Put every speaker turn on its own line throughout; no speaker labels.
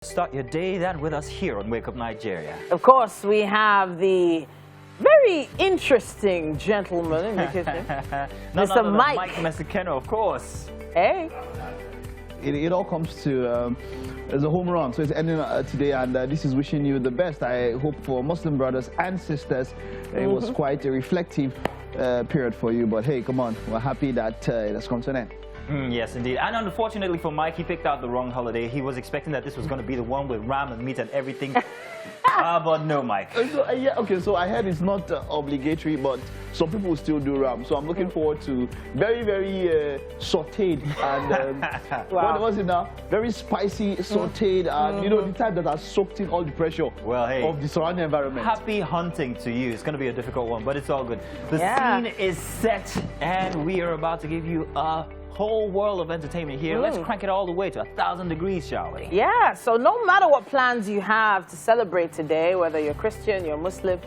Start your day then with us here on Wake Up Nigeria.
Of course, we have the very interesting gentleman in the kitchen, Mr. Mike.
Mike Messikeno, of course.
Hey.
It all comes to as a home run, so it's ending today, and this is wishing you the best. I hope for Muslim brothers and sisters, it was quite a reflective period for you, but hey, come on, we're happy that it has come to an end.
Yes, indeed. And unfortunately for Mike, he picked out the wrong holiday. He was expecting that this was going to be the one with ram and meat and everything. But no, Mike.
So, yeah, okay, so I heard it's not obligatory, but some people still do ram. So I'm looking forward to very, very sauteed and
Wow.
what was it now? Very spicy, sauteed, and you know, the type that has soaked in all the pressure of the surrounding environment.
Happy hunting to you. It's going to be a difficult one, but it's all good. The scene is set, and we are about to give you a whole world of entertainment here. Let's crank it all the way to 1,000 degrees, shall we?
Yeah, so no matter what plans you have to celebrate today, whether you're Christian, you're Muslim,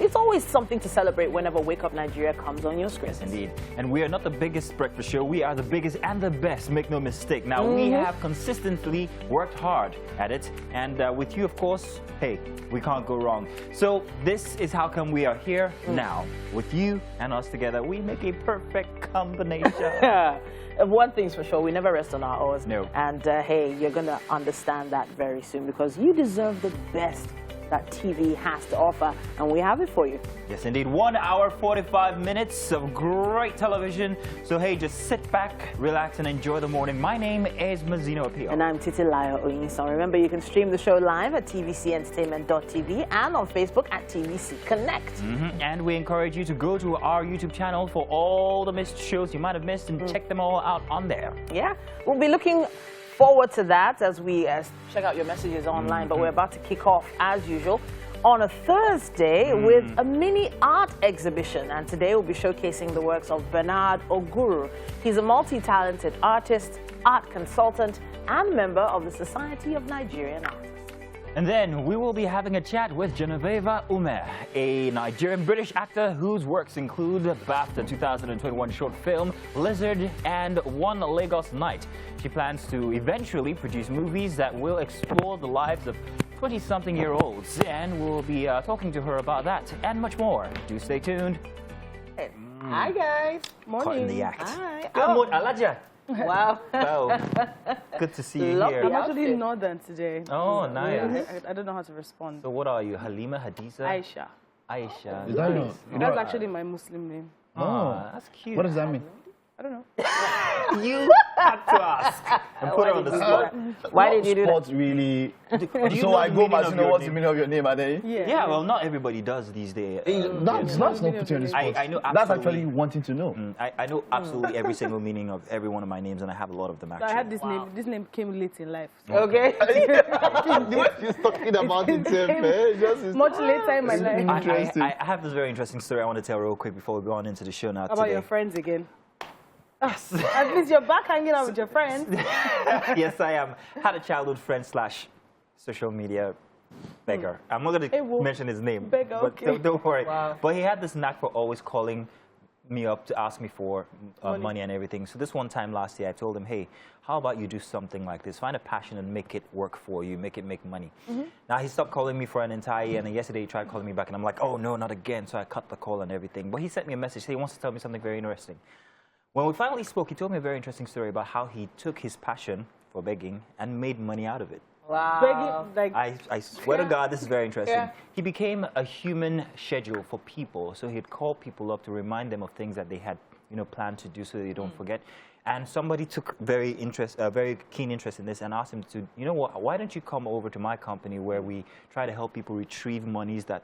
it's always something to celebrate whenever Wake Up Nigeria comes on your screen.
Indeed. And we are not the biggest breakfast show. We are the biggest and the best, make no mistake. Now, we have consistently worked hard at it. And with you, of course, hey, we can't go wrong. So this is how come we are here now. With you and us together, we make a perfect combination.
One thing's for sure, we never rest on our oars.
No.
And hey, you're going to understand that very soon because you deserve the best that TV has to offer, and we have it for you.
Yes, indeed. 1 hour, 45 minutes of great television. So, hey, just sit back, relax, and enjoy the morning. My name is Mazino Apio.
And I'm Titi Layo Oyinson. Remember, you can stream the show live at tvcentertainment.tv and on Facebook at TVC Connect.
And we encourage you to go to our YouTube channel for all the missed shows you might have missed and check them all out on there.
Yeah, we'll be looking forward to that as we check out your messages online, but we're about to kick off as usual on a Thursday with a mini art exhibition, and today we'll be showcasing the works of Bernard Oguru. He's a multi-talented artist, art consultant and member of the Society of Nigerian Artists.
And then we will be having a chat with Genevieve Ume, a Nigerian-British actor whose works include BAFTA 2021 short film Lizard and One Lagos Night. She plans to eventually produce movies that will explore the lives of 20-something-year-olds, and we'll be talking to her about that and much more. Do stay tuned.
Hi guys. Morning.
Caught in the act.
Hi.
Good morning, Alaja.
Wow.
Well, good to see you here.
I'm actually northern today.
Oh, nice.
I don't know how to respond.
So what are you, Halima, Hadiza?
Aisha.
Aisha.
Is that
Nice.
That's actually my Muslim name.
Oh, that's cute.
What does that mean?
I don't know.
You had to ask and put her on the spot.
Why did you do that?
Sports really.
Do you
So
know
I
the
go
meaning
back
of
to know
your
what's the
name?
meaning of your name, are they?
Yeah, well, not everybody does these days.
That's not putting on the spot.
I know
That's
absolutely.
actually wanting to know.
I know absolutely every single meaning of every one of my names, and I have a lot of them
So
actually.
I had this name. This name came late in life.
Okay.
The way she's talking about it,
Much later in my life.
Interesting.
I have this very interesting story I want to tell real quick before we go on into the show now.
How about your friends again? At least you're back hanging out with your friends.
Yes, I am. Had a childhood friend / social media beggar. I'm not going to mention his name.
Beggar,
but
okay.
don't worry.
Wow.
But he had this knack for always calling me up to ask me for money and everything. So this one time last year, I told him, hey, how about you do something like this? Find a passion and make it work for you, make it make money. Now, he stopped calling me for an entire year, and then yesterday he tried calling me back, and I'm like, oh, no, not again. So I cut the call and everything. But he sent me a message. He wants to tell me something very interesting. When we finally spoke, he told me a very interesting story about how he took his passion for begging and made money out of it.
Wow.
Begging, like,
I swear to God, this is very interesting.
Yeah.
He became a human schedule for people. So he'd call people up to remind them of things that they had, planned to do so they don't forget. And somebody took very keen interest in this and asked him to, you know what, why don't you come over to my company where we try to help people retrieve monies that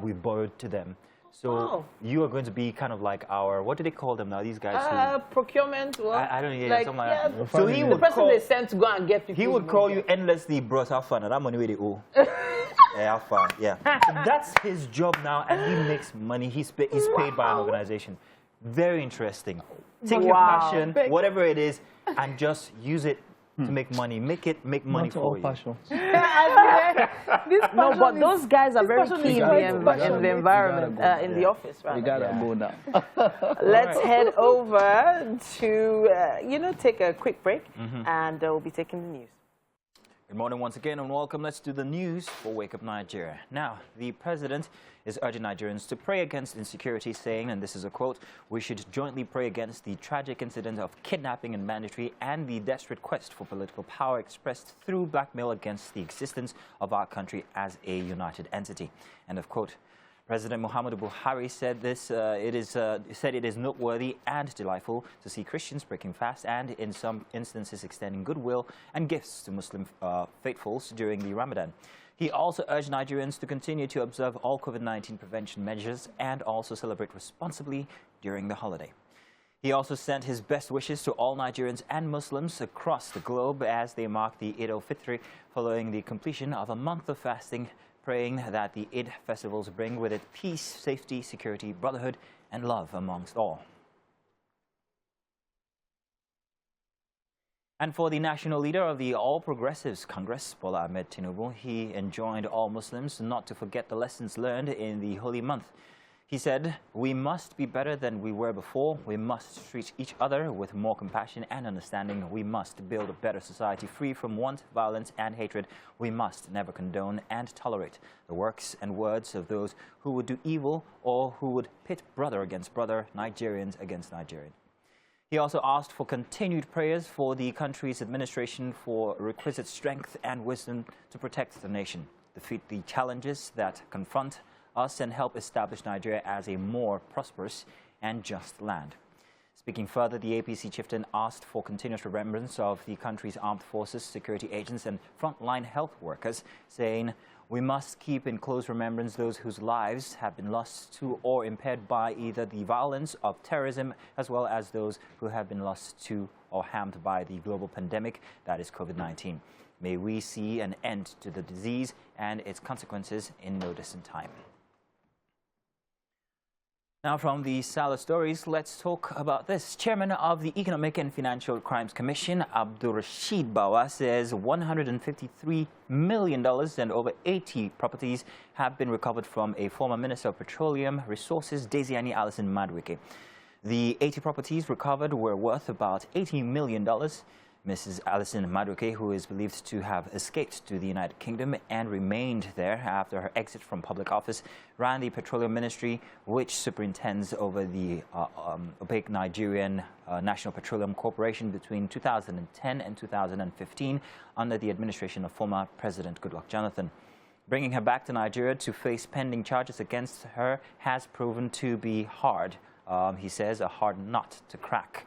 we borrowed to them. So you are going to be kind of like our, what do they call them now? These guys
procurement. Well,
I don't know, something like that.
So
he
the
would
person they sent to go and get people.
he would call you endlessly, bros, have fun, and that money where they owe. Have fun, yeah. So that's his job now, and he makes money. He's paid by an organization. Very interesting. Take your passion, whatever it is, and just use it to make money. Make money for you.
Passion.
No, but those guys are very keen in the environment, in the office, right?
You gotta go now.
Let's head over to, take a quick break, and we'll be taking the news.
Good morning once again and welcome. Let's do the news for Wake Up Nigeria. Now, the president is urging Nigerians to pray against insecurity, saying, and this is a quote, "We should jointly pray against the tragic incident of kidnapping and banditry and the desperate quest for political power expressed through blackmail against the existence of our country as a united entity." End of quote. President Muhammadu Buhari said it is noteworthy and delightful to see Christians breaking fast and, in some instances, extending goodwill and gifts to Muslim faithfuls during the Ramadan. He also urged Nigerians to continue to observe all COVID-19 prevention measures and also celebrate responsibly during the holiday. He also sent his best wishes to all Nigerians and Muslims across the globe as they mark the Eid al-Fitr following the completion of a month of fasting, praying that the Eid festivals bring with it peace, safety, security, brotherhood, and love amongst all. And for the national leader of the All Progressives Congress, Bola Ahmed Tinubu, he enjoined all Muslims not to forget the lessons learned in the holy month. He said, "We must be better than we were before. We must treat each other with more compassion and understanding. We must build a better society free from want, violence, and hatred. We must never condone and tolerate the works and words of those who would do evil or who would pit brother against brother, Nigerians against Nigerians." He also asked for continued prayers for the country's administration for requisite strength and wisdom to protect the nation, defeat the challenges that confront us, and help establish Nigeria as a more prosperous and just land. Speaking further, the APC chieftain asked for continuous remembrance of the country's armed forces, security agents, and frontline health workers, saying, "We must keep in close remembrance those whose lives have been lost to or impaired by either the violence of terrorism, as well as those who have been lost to or harmed by the global pandemic that is COVID-19. May we see an end to the disease and its consequences in no distant time." Now, from the salad stories, let's talk about this. Chairman of the Economic and Financial Crimes Commission, Abdul Rashid Bawa, says $153 million and over 80 properties have been recovered from a former Minister of Petroleum Resources, Desiani Alison Madueke. The 80 properties recovered were worth about $80 million. Mrs. Alison Madueke, who is believed to have escaped to the United Kingdom and remained there after her exit from public office, ran the Petroleum Ministry, which superintends over the opaque Nigerian National Petroleum Corporation between 2010 and 2015 under the administration of former President Goodluck Jonathan. Bringing her back to Nigeria to face pending charges against her has proven to be hard. He says a hard nut to crack.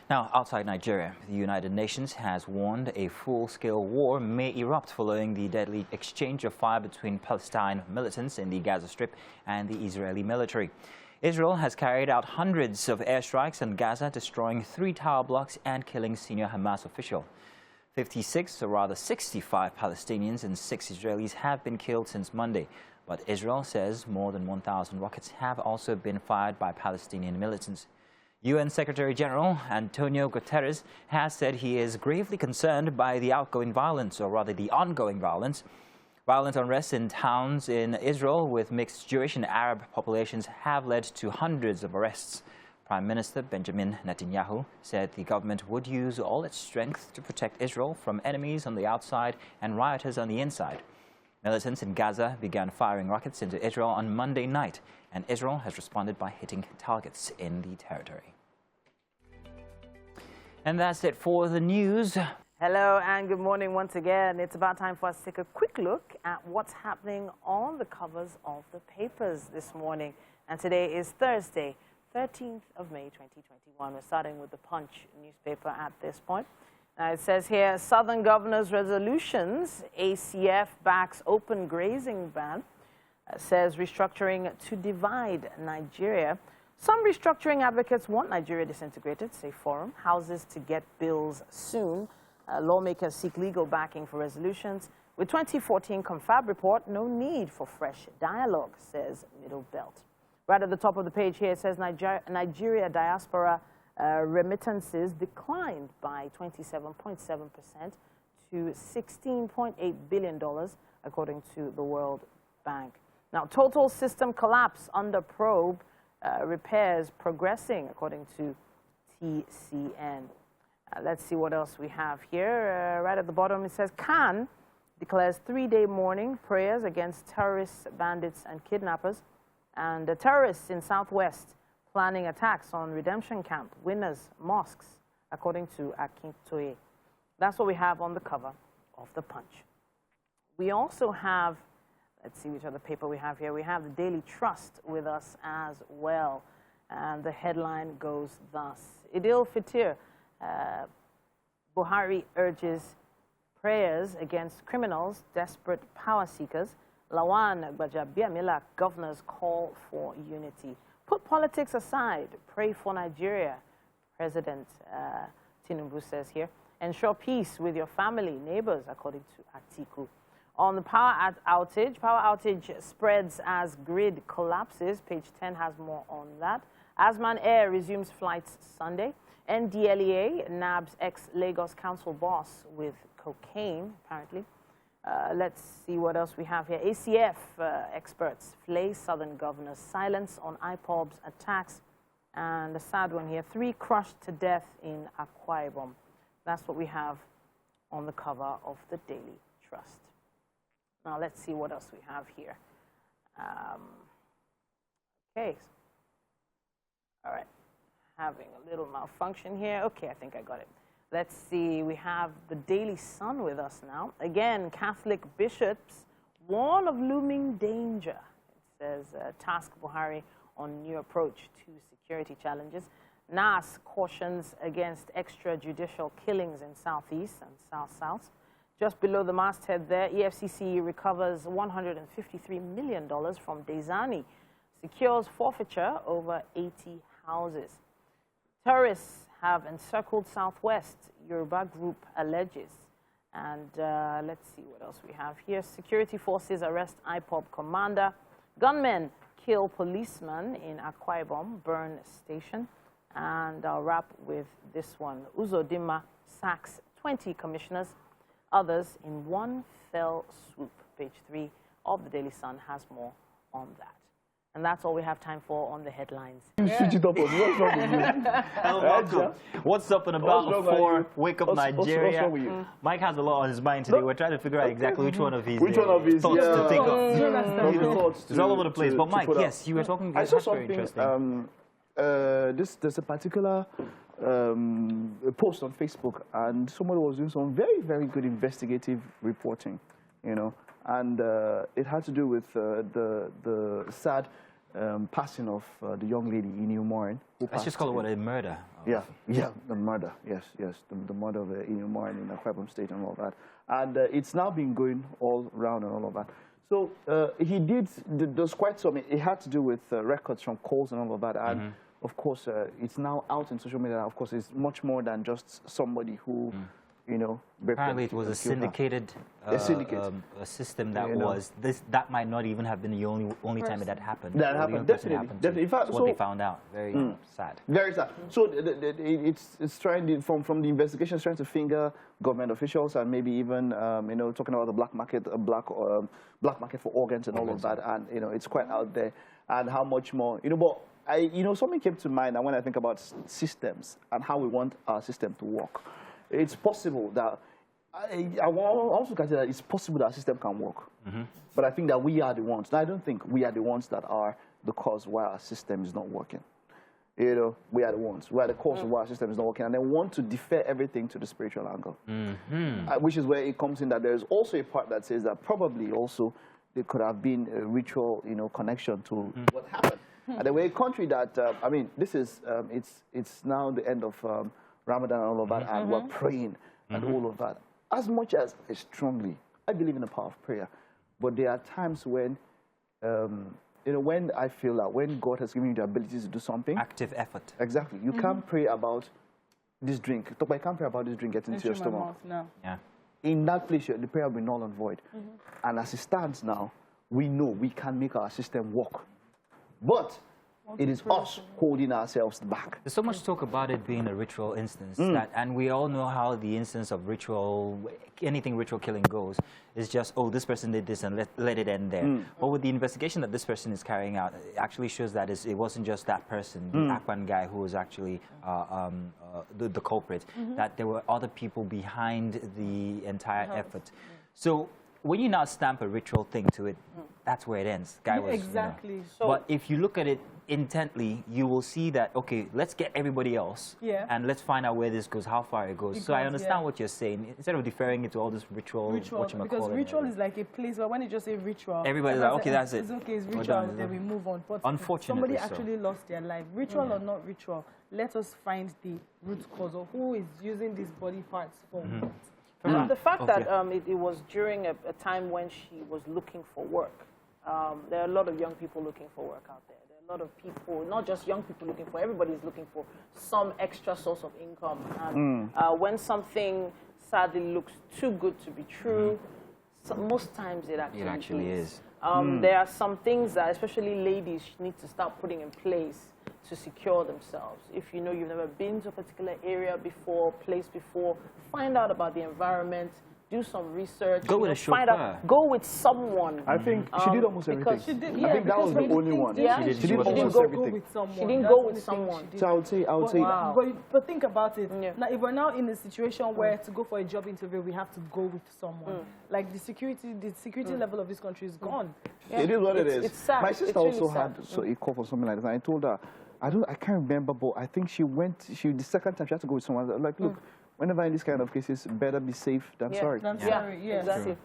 Now, outside Nigeria, the United Nations has warned a full-scale war may erupt following the deadly exchange of fire between Palestine militants in the Gaza Strip and the Israeli military. Israel has carried out hundreds of airstrikes on Gaza, destroying 3 tower blocks and killing senior Hamas official. 56, or rather 65 Palestinians and 6 Israelis have been killed since Monday. But Israel says more than 1,000 rockets have also been fired by Palestinian militants. UN Secretary General Antonio Guterres has said he is gravely concerned by the ongoing violence. Violent unrest in towns in Israel with mixed Jewish and Arab populations have led to hundreds of arrests. Prime Minister Benjamin Netanyahu said the government would use all its strength to protect Israel from enemies on the outside and rioters on the inside. Militants in Gaza began firing rockets into Israel on Monday night, and Israel has responded by hitting targets in the territory. And that's it for the news.
Hello and good morning once again. It's about time for us to take a quick look at what's happening on the covers of the papers this morning. And today is Thursday, 13th of May, 2021. We're starting with the Punch newspaper at this point. It says here, Southern Governors' resolutions, ACF backs open grazing ban, says restructuring to divide Nigeria. Some restructuring advocates want Nigeria disintegrated, say Forum. Houses to get bills soon. Lawmakers seek legal backing for resolutions. With 2014 Confab report, no need for fresh dialogue, says Middle Belt. Right at the top of the page here, it says Nigeria diaspora remittances declined by 27.7% to $16.8 billion, according to the World Bank. Now, total system collapse under probe, repairs progressing, according to TCN. Let's see what else we have here. Right at the bottom, it says, Khan declares 3-day mourning prayers against terrorists, bandits, and kidnappers. And the terrorists in Southwest planning attacks on Redemption Camp, Winners, mosques, according to Akintoye. That's what we have on the cover of the Punch. We also have, let's see which other paper we have here. We have the Daily Trust with us as well. And the headline goes thus. Idil Fitir, Buhari urges prayers against criminals, desperate power seekers. Lawan Gbajabiamila, governors call for unity. Put politics aside, pray for Nigeria, President Tinubu says here. Ensure peace with your family, neighbors, according to Atiku. On the power outage spreads as grid collapses. Page 10 has more on that. Asman Air resumes flights Sunday. NDLEA nabs ex-Lagos Council boss with cocaine, apparently. Let's see what else we have here. ACF experts flay Southern governors. Silence on IPOB's attacks. And a sad one here. 3 crushed to death in Akwa Ibom. That's what we have on the cover of the Daily Trust. Now, let's see what else we have here. Okay. All right. Having a little malfunction here. Okay, I think I got it. Let's see. We have the Daily Sun with us now. Again, Catholic bishops warn of looming danger. It says, task Buhari on new approach to security challenges. NAS cautions against extrajudicial killings in Southeast and South-South. Just below the masthead there, EFCC recovers $153 million from Dezani, secures forfeiture over 80 houses. Terrorists have encircled Southwest, Yoruba group alleges. And let's see what else we have here. Security forces arrest IPOB commander. Gunmen kill policeman in Akwa Ibom, burn station. And I'll wrap with this one. Uzodinma sacks 20 commissioners. Others in one fell swoop. Page 3 of the Daily Sun has more on that. And that's all we have time for on the headlines.
Yeah. Switch it up. What's wrong with you?
Hello, welcome. What's up and about for Wake Up Nigeria?
What's wrong with you?
Mike has a lot on his mind today. We're trying to figure out exactly which one of his thoughts to think of. It's all over the place. But Mike, yes, you were talking.
I saw
something
interesting. There's a particular post on Facebook, and somebody was doing some very, very good investigative reporting, you know, and it had to do with the sad passing of the young lady Inu Morin.
Let's just call it a murder.
Yeah, the murder. Yes, the murder of Inu Morin in Akwa Ibom State and all that. And it's now been going all around and all of that. So there's quite some. It had to do with records from calls and all of that. And of course, it's now out in social media. Of course, it's much more than just somebody who, you know.
Apparently, it was a syndicated a system that was this. That might not even have been the only time it had happened.
That happened, definitely. In fact,
that's what they found out. Very sad.
Very sad. So it's trying from the investigation, trying to finger government officials and maybe even you know, talking about the black market, black market for organs and all of that. And you know, it's quite out there. And how much more, you know, but. Something came to mind when I think about systems and how we want our system to work. It's possible that, I also consider that it's possible that our system can work. But I think that we are the ones. I don't think we are the ones that are the cause why our system is not working. You know, we are the ones. We are the cause of why our system is not working. And they want to defer everything to the spiritual angle. Which is where it comes in that there is also a part that says that probably also there could have been a ritual, you know, connection to what happened. And the way a country that, I mean, this is, it's now the end of Ramadan and all of that, and we're praying and all of that. As much as I strongly, I believe in the power of prayer, but there are times when, you know, when I feel that when God has given you the ability to do something.
Active effort.
Exactly. You can't pray about this drink. I can't pray about this drink getting into your stomach.
No.
Yeah. In that place, the prayer will be null and void. And as it stands now, we know we can make our system work. But It is us holding ourselves back.
There's so much talk about it being a ritual instance, that, and we all know how the instance of ritual, anything ritual killing goes, is just, oh, this person did this and let it end there. But with the investigation that this person is carrying out, it actually shows that it wasn't just that person, the Akpan guy who was actually the culprit, that there were other people behind the entire effort. So when you now stamp a ritual thing to it, that's where it ends. Guy was,
exactly.
You know. But if you look at it intently, you will see that, okay, let's get everybody else and let's find out where this goes, how far it goes. So I understand what you're saying. Instead of deferring it to all this ritual
because ritual is like a place where when you just say ritual,
everybody's like, okay, that's it.
It's okay, it's ritual, then we move on. But
unfortunately,
somebody actually lost their life. Ritual or not ritual, let us find the root cause of who is using these body parts for what.
The fact that it was during a time when she was looking for work. There are a lot of young people looking for work out there. There are a lot of people, not just young people looking for, everybody's looking for some extra source of income. And when something sadly looks too good to be true, most times it actually is. There are some things that especially ladies need to start putting in place to secure themselves. If you know you've never been to a particular area before, place before, find out about the environment, do some research.
Go with a chauffeur.
Go with someone.
I think she did almost everything.
She did,
I think that was the only one.
Yeah.
She did almost
go
everything.
with someone.
She didn't go with someone.
So I would say
But think about it. Now, if we're now in a situation where to go for a job interview, we have to go with someone. Like the security level of this country is gone.
It is what it is.
It's sad.
My sister
It's really
also
sad.
had a call for something like that. I told her, I can't remember, but I think the second time she had to go with someone. I was like, look, whenever in this kind of cases, better be safe than sorry.
Exactly.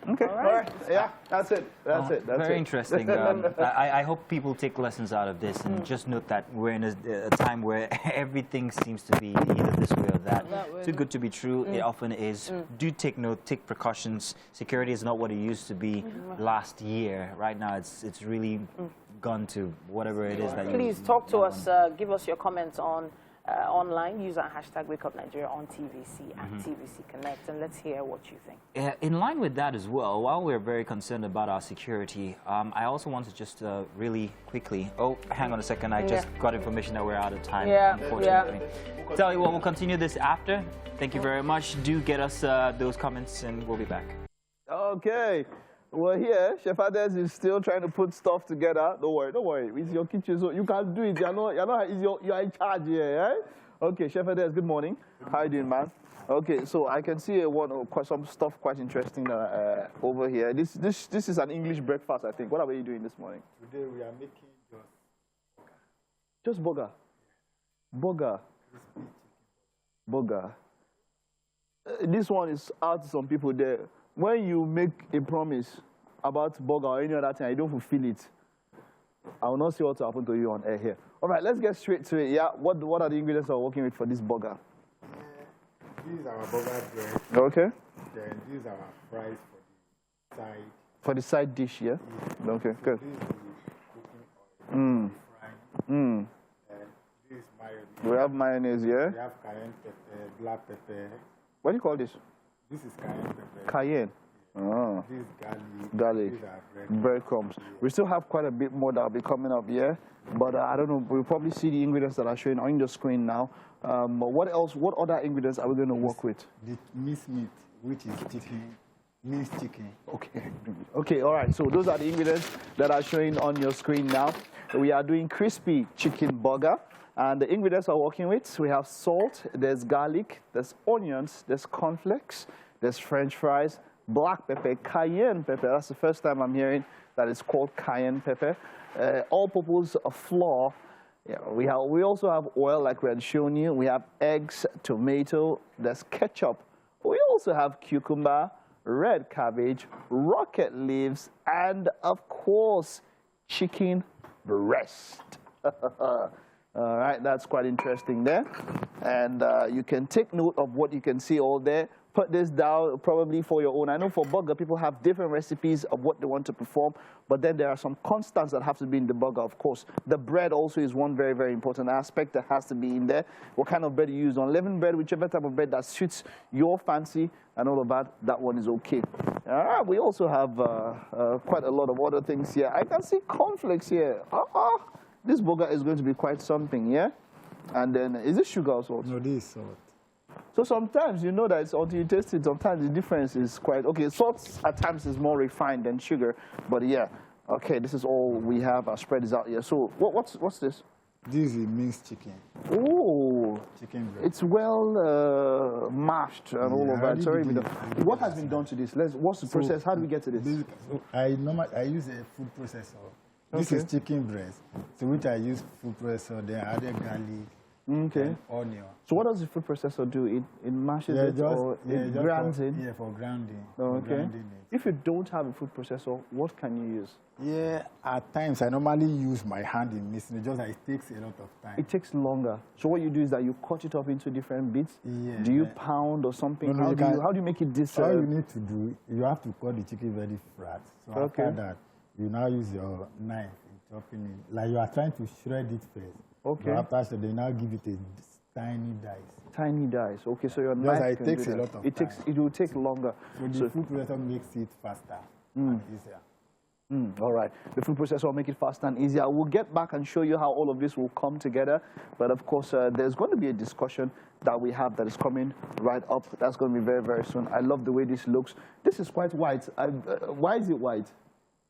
Okay. All right. Yeah, that's it. That's it. That's
very
it.
interesting. I hope people take lessons out of this and just note that we're in a time where everything seems to be either this way or that. Too good to be true. It often is. Do take note, take precautions. Security is not what it used to be last year. Right now, it's really gone to whatever it is that you.
Please talk to us. Give us your comments on. Online, use our hashtag WakeUpNigeria on TVC and TVC Connect, and let's hear what you think.
In line with that as well, while we're very concerned about our security, I also want to just really quickly, hang on a second, I just got information that we're out of time, unfortunately. Tell you what, we'll continue this after. Thank you very much. Do get us those comments, and we'll be back.
Okay. Well, here, Chef Ades is still trying to put stuff together. Don't worry. It's your kitchen, so you can't do it. You are in charge here, right? Okay, Chef Ades, good morning. How are you doing, man? Okay, so I can see some stuff quite interesting over here. This is an English breakfast, I think. What are you doing this morning?
Today we are making
just burger. Burger. This one is out to some people there. When you make a promise about burger or any other thing, you don't fulfill it, I will not see what will happen to you on air here. All right, let's get straight to it. Yeah, what are the ingredients we're working with for this burger?
This is our burger bread.
Okay.
Then these are our fries for the side.
For the side dish, yeah? Okay,
So
good.
this is the cooking oil. Frying. And this is mayonnaise.
We have mayonnaise, yeah?
We have cayenne pepper, black pepper.
What do you call this?
This is cayenne pepper.
Cayenne. Oh.
This is garlic.
Garlic.
These are
Breadcrumbs. We still have quite a bit more that will be coming up, yeah? But I don't know, we'll probably see the ingredients that are showing on the screen now. But what else, what other ingredients are we going to work with?
The minced meat, which is chicken, minced chicken.
Okay, all right. So those are the ingredients that are showing on your screen now. We are doing crispy chicken burger. And the ingredients we're working with, we have salt, there's garlic, there's onions, there's cornflakes, there's French fries, black pepper, cayenne pepper. That's the first time I'm hearing that it's called cayenne pepper. All-purpose flour. Yeah, we also have oil, like we had shown you. We have eggs, tomato, there's ketchup. We also have cucumber, red cabbage, rocket leaves, and of course, chicken breast. All right, that's quite interesting there. And you can take note of what you can see all there. Put this down probably for your own. I know for burger, people have different recipes of what they want to perform, but then there are some constants that have to be in the burger, of course. The bread also is one very, very important aspect that has to be in there. What kind of bread you use? Unleavened bread, whichever type of bread that suits your fancy and all of that, that one is okay. All right, we also have quite a lot of other things here. I can see cornflakes here. this burger is going to be quite something, yeah? And then, is it sugar or salt?
No, this is salt.
So sometimes you know that it's until you taste it, sometimes the difference is quite, okay, salt at times is more refined than sugar, but yeah, okay, this is all we have, our spread is out here. So what's this?
This is minced chicken.
Oh,
Chicken breast.
it's well mashed and all of that. Sorry, what has been done to this? What's the process? How do we get to this?
I use a food processor. This is chicken breast, so which I use food processor. Then I added garlic, and onion.
So what does the food processor do? It mashes it or it grinds it?
Yeah, for grinding.
Oh,
for
okay.
grinding it.
If you don't have a food processor, what can you use?
Yeah, at times I normally use my hand in mixing it, just like it takes a lot of time.
It takes longer. So what you do is that you cut it up into different bits.
Yeah.
Do you pound or something?
No,
how do you make it this?
All you need to do, you have to cut the chicken very flat. So after that, you now use your knife in chopping it. Like you are trying to shred it first.
Okay.
But after they now give it a tiny dice.
Tiny dice. Okay, so your
Just
knife
like
can
it takes
do
a
that.
lot of
It
time.
it will take longer.
So the food processor makes it faster and easier.
All right, the food processor will make it faster and easier. We'll get back and show you how all of this will come together. But of course, there's going to be a discussion that we have that is coming right up. That's going to be very, very soon. I love the way this looks. This is quite white. Why is it white?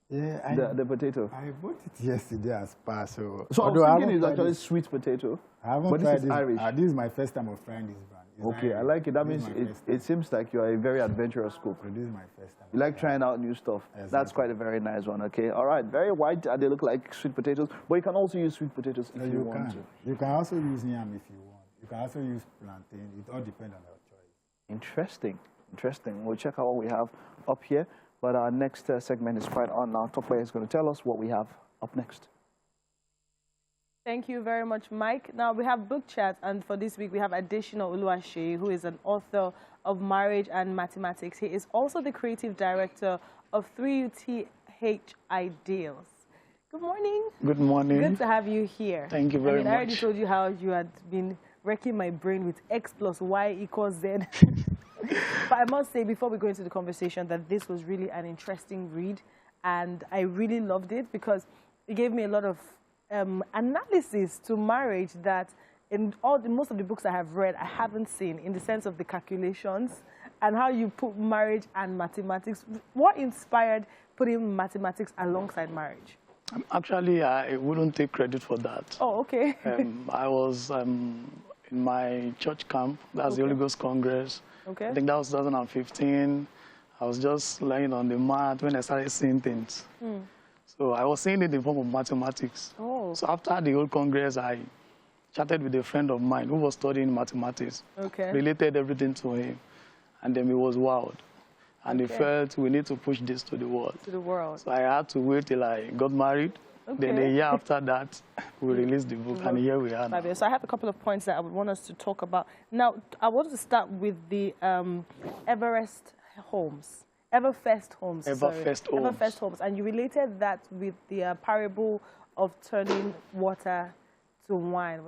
Yeah,
the potato.
I bought it yesterday as par. So
I was thinking it's actually sweet potato.
I haven't
but
tried
this is Irish.
This is my first time of trying this brand. It's
Okay,
Irish.
I like it. That
This
means
is my first time.
it seems like you are a very adventurous cook.
So this is my first time.
You like trying out new stuff.
Exactly.
That's quite a very nice one, okay? All right, very white. They look like sweet potatoes. But you can also use sweet potatoes if you want to.
You can also use yam if you want. You can also use plantain. It all depends on your choice.
Interesting. Interesting. We'll check out what we have up here. But our next segment is quite on now. Tokwe is going to tell us what we have up next.
Thank you very much, Mike. Now, we have book chat, and for this week, we have Adesina Oluwaseyi, who is an author of Marriage and Mathematics. He is also the creative director of 3UTH Ideals. Good morning.
Good morning.
Good to have you here.
Thank you very
I already
much.
told you how you had been wrecking my brain with X plus Y equals Z. But I must say, before we go into the conversation, that this was really an interesting read, and I really loved it because it gave me a lot of analysis to marriage that in most of the books I have read, I haven't seen, in the sense of the calculations and how you put marriage and mathematics. What inspired putting mathematics alongside marriage?
Actually, I wouldn't take credit for that.
Oh, okay.
I was in my church camp. That's the Holy Ghost Congress.
Okay.
I think that was 2015. I was just lying on the mat when I started seeing things. So I was seeing it in the form of mathematics.
Oh.
So after the whole Congress, I chatted with a friend of mine who was studying mathematics.
Okay.
Related everything to him. And then he was wowed. And he
Okay.
felt we need to push this to the world.
To the world.
So I had to wait till I got married. Then a year after that, we released the book, and here we are now.
Fabulous. So I have a couple of points that I would want us to talk about. Now, I wanted to start with the Everest Homes. Everfest Homes.
Everfest Homes.
Everfest Homes. And you related that with the parable of turning water to wine.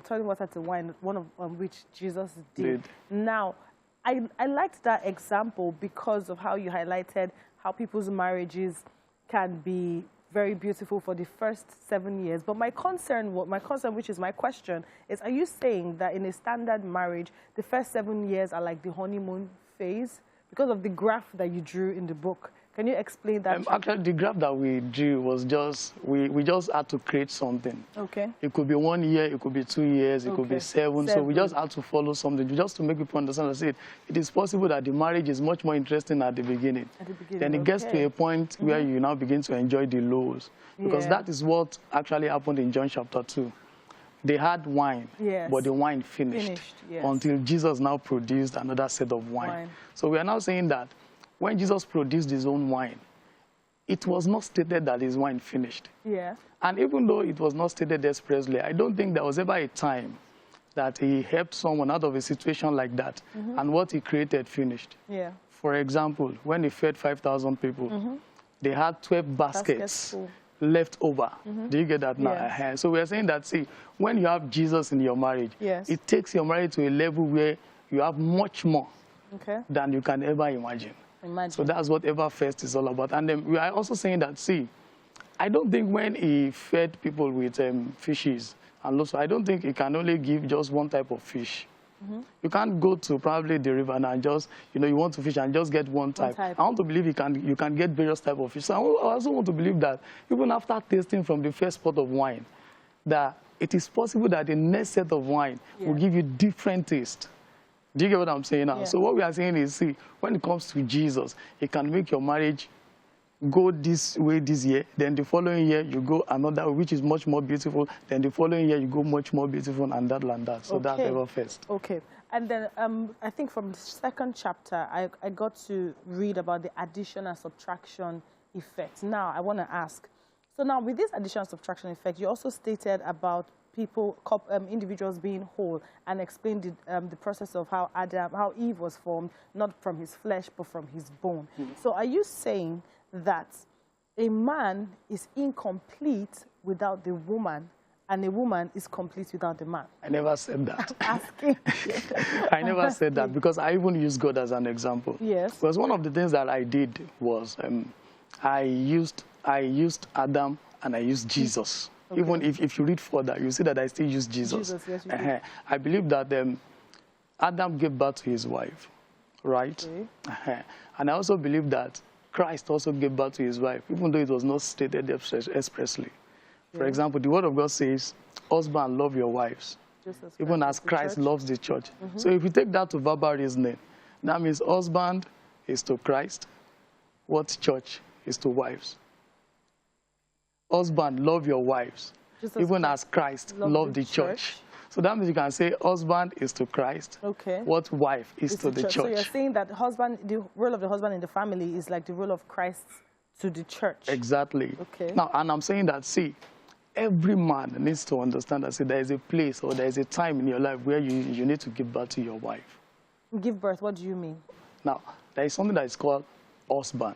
Turning water to wine, one of which Jesus did. Now, I liked that example because of how you highlighted how people's marriages can be very beautiful for the first 7 years. But my concern, which is my question, is are you saying that in a standard marriage, the first 7 years are like the honeymoon phase? Because of the graph that you drew in the book. Can you explain that?
Actually, the graph that we drew was just, we just had to create something.
Okay.
It could be 1 year, it could be 2 years, it could be seven. So we just had to follow something, just to make people understand. I said, it is possible that the marriage is much more interesting at the beginning. Then it gets to a point where you now begin to enjoy the lows. Because that is what actually happened in John chapter 2. They had wine, but the wine finished until Jesus now produced another set of wine. So we are now saying that when Jesus produced his own wine, it was not stated that his wine finished.
Yeah.
And even though it was not stated expressly, I don't think there was ever a time that he helped someone out of a situation like that and what he created finished.
Yeah.
For example, when he fed 5,000 people, they had 12 baskets left over. Do you get that now?
Yes.
So we are saying that, see, when you have Jesus in your marriage, it takes your marriage to a level where you have much more than you can ever imagine. So that's what Everfest is all about. And then we are also saying that, see, I don't think when he fed people with fishes, and also I don't think he can only give just one type of fish. You can't go to probably the river and just, you want to fish and just get one type. I want to believe you can get various types of fish. So I also want to believe that even after tasting from the first pot of wine, that it is possible that the next set of wine will give you different taste. Do you get what I'm saying now? Yeah. So what we are saying is, see, when it comes to Jesus, he can make your marriage go this way this year, then the following year you go another way, which is much more beautiful, then the following year you go much more beautiful, and that and that. So that's ever first.
Okay. And then I think from the second chapter, I got to read about the addition and subtraction effect. Now, I want to ask, so now with this addition and subtraction effect, you also stated about people, individuals being whole, and explained the process of how Eve was formed, not from his flesh, but from his bone. So are you saying that a man is incomplete without the woman, and a woman is complete without the man?
I never said that.
Asking.
I never said that, because I even used God as an example.
Yes.
Because one of the things that I did was I used Adam and I used Jesus. Okay. Even if you read further, you see that I still use Jesus.
Yes, you do.
I believe that Adam gave birth to his wife, right? Okay. And I also believe that Christ also gave birth to his wife, even though it was not stated expressly. For example, the word of God says, husband, love your wives, even as Christ loves the church. So if you take that to verbal reasoning, that means husband is to Christ, what church is to wives. Husband, love your wives, even as Christ loved the church. So that means you can say husband is to Christ, what wife is to the church.
So you're saying that the role of the husband in the family is like the role of Christ to the church.
Exactly.
Okay.
Now, and I'm saying that, see, every man needs to understand that, see, there is a place or there is a time in your life where you need to give birth to your wife.
Give birth, what do you mean?
Now, there is something that is called husband.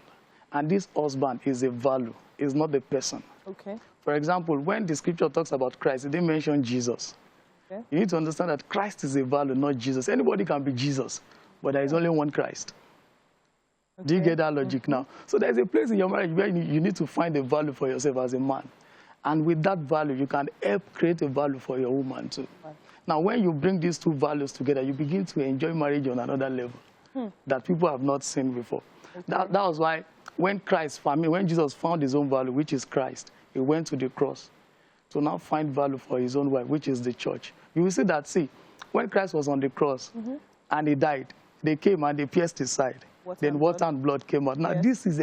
And this husband is a value, is not a person.
Okay.
For example, when the scripture talks about Christ, it didn't mention Jesus. Okay. You need to understand that Christ is a value, not Jesus. Anybody can be Jesus, but there is only one Christ. Okay. Do you get that logic now? So there's a place in your marriage where you need to find a value for yourself as a man. And with that value, you can help create a value for your woman too. Right. Now, when you bring these two values together, you begin to enjoy marriage on another level that people have not seen before. Okay. That was why when Jesus found his own value, which is Christ, he went to the cross to now find value for his own wife, which is the church. You will see that, see, when Christ was on the cross and he died, they came and they pierced his side. Then water and blood came out. Now, this is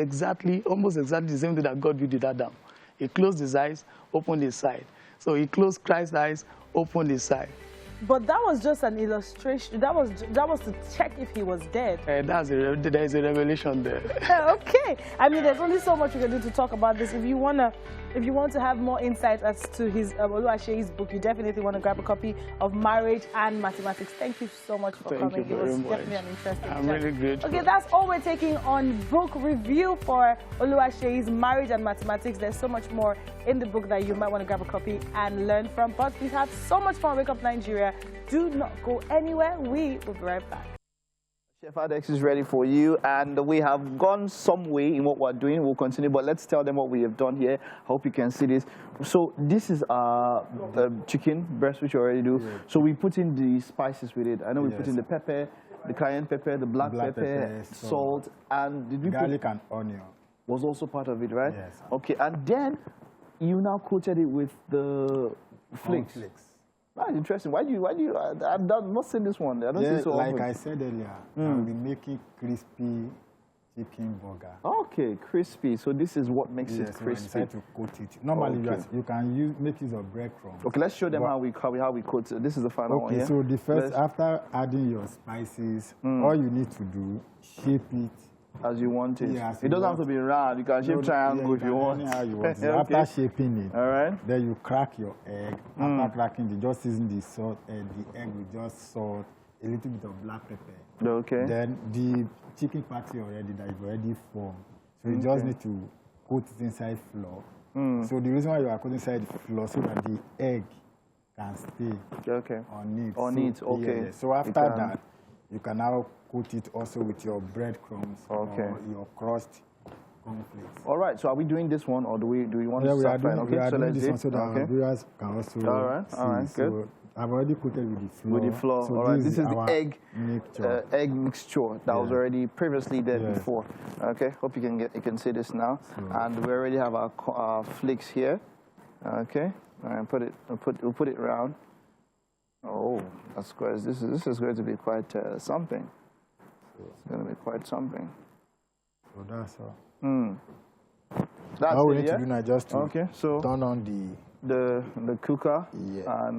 almost exactly the same thing that God did with Adam. He closed his eyes, opened his side. So he closed Christ's eyes, opened his side.
But that was just an illustration. That was to check if he was dead.
There is a revelation there.
Okay. I mean, there's only so much we can do to talk about this. If you want to have more insight as to his Oluwaseyi's book, you definitely want to grab a copy of Marriage and Mathematics. Thank you so much for coming.
It was
definitely an interesting chat.
I'm really grateful.
Okay, that's all we're taking on book review for Oluwaseyi's Marriage and Mathematics. There's so much more in the book that you might want to grab a copy and learn from. But we have so much fun. Wake Up Nigeria. Do not go anywhere. We will be right back.
Chef Adex is ready for you, and we have gone some way in what we're doing. We'll continue, but let's tell them what we have done here. I hope you can see this. So this is chicken breast, which you already do. Yeah. So we put in the spices with it. I know we put in the pepper, the cayenne pepper, the black pepper, salt, and did we
garlic and onion.
Was also part of it, right?
Yes.
Okay, and then you now coated it with the flakes. That's interesting. Why do you? I've not seen this one. I don't see so often.
Like I said earlier, I'll be making crispy chicken burger.
Okay, crispy. So this is what makes it crispy.
So I decide to coat it. Normally, you can make use of breadcrumbs.
Okay, let's show them how we coat it. This is the final one.
Okay, so the first, after adding your spices, all you need to do, shape it
as you want it. It doesn't have to be round. You can shape triangle if you want.
Anyhow you want. So after shaping it,
all right,
then you crack your egg. After cracking, you just season the salt and the egg with just salt, a little bit of black pepper.
Okay.
Then the chicken patty already that you've already formed. So you just need to coat it inside flour. So the reason why you are coating inside flour so that the egg can stay on it.
Okay.
Yeah. So after that, you can now coat it also with your breadcrumbs or your crust. cornflakes.
All right. So are we doing this one, or do we want
Yeah,
to
we are
start
doing,
frying?
we
Okay.
are
So
doing
let's
this
do.
one so that our viewers can also
All right.
see.
All right. Good.
So I've already coated with the flour.
With the flour.
So
All right. This is the
our
egg
mixture.
egg mixture that was
Yeah.
already previously there
Yes.
before. Okay. Hope you can see this now.
So-
And we already have our flakes here. Okay. All right. We'll put it round. Oh, that's good. This is going to be quite something. It's going to be quite something.
So that's all.
That's
All we
it,
need
yeah?
to do now is just to
Okay, so
turn on
the cooker.
Yeah.
And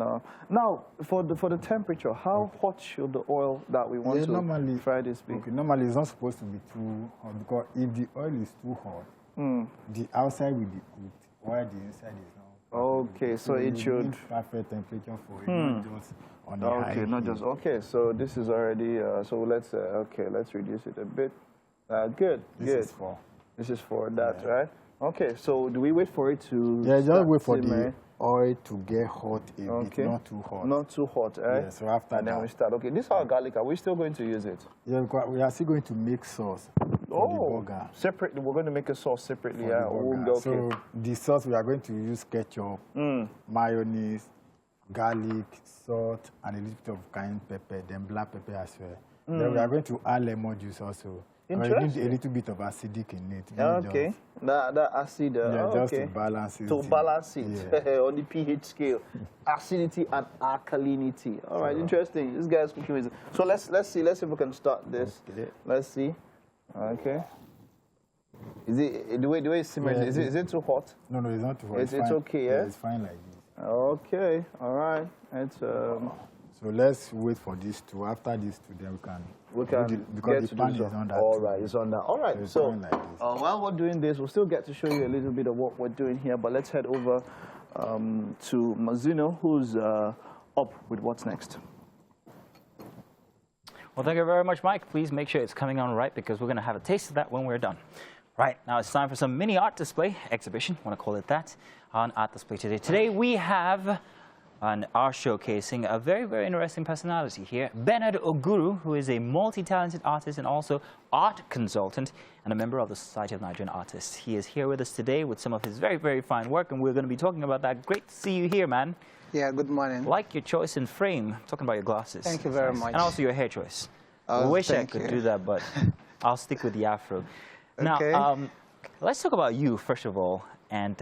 now for the temperature, how hot should the oil that we want to
normally
fry this be?
Okay, normally it's not supposed to be too hot because if the oil is too hot, the outside will be cooked while the inside is not.
Okay, so it
you
should.
need perfect temperature for it, not just on the high
Okay, not
heat.
just okay. So this is already. So let's let's reduce it a bit. Good.
This is for
that,
Yeah.
right? Okay. So do we wait for it to?
Yeah, just
start
wait for
simmering?
the oil to get hot a
Okay.
bit, not too hot.
Not too hot, right?
Yeah, so after
and then
that-
we start. Okay, this is our garlic. Are we still going to use it?
Yeah, because we are still going to make sauce for the burger.
separate. We're going to make a sauce separately.
For
Yeah.
the burger.
Okay.
So the sauce we are going to use ketchup, mayonnaise, garlic, salt, and a little bit of cayenne pepper, then black pepper as well. Then we are going to add lemon juice also. Because you need
Interesting.
a little bit of acidic in it.
Okay. That acid.
Yeah, just
okay.
to balance it.
To balance it
Yeah.
on the pH scale, acidity and alkalinity. All right, interesting. This guy's cooking with it. So let's see if we can start this.
Okay.
Let's see. Okay. Is it the way it's simmering?
Yeah,
is it too hot?
No, it's not too hot.
It's
fine.
okay, yeah?
It's fine like this.
Okay. All right. It's
So let's wait for these two. After these two, then we can
get
because
to
the pan
do
is
so.
on that.
All right, it's on that. All right.
it's
So
fine like this.
while we're doing this, we'll still get to show you a little bit of what we're doing here. But let's head over to Mazuno, who's up with what's next.
Well, thank you very much, Mike. Please make sure it's coming on right because we're going to have a taste of that when we're done. Right, now it's time for some mini art display, exhibition, want to call it that, on art display today. Today we have an art showcasing a very, very interesting personality here, Bernard Oguru, who is a multi-talented artist and also art consultant and a member of the Society of Nigerian Artists. He is here with us today with some of his very, very fine work, and we're going to be talking about that. Great to see you here, man.
Yeah, good morning.
Like your choice in frame. Talking about your glasses.
Thank you very much.
And also your hair choice.
Oh,
I wish I
thank
could
you.
do that, but I'll stick with the afro.
Okay.
Now, let's talk about you, first of all, and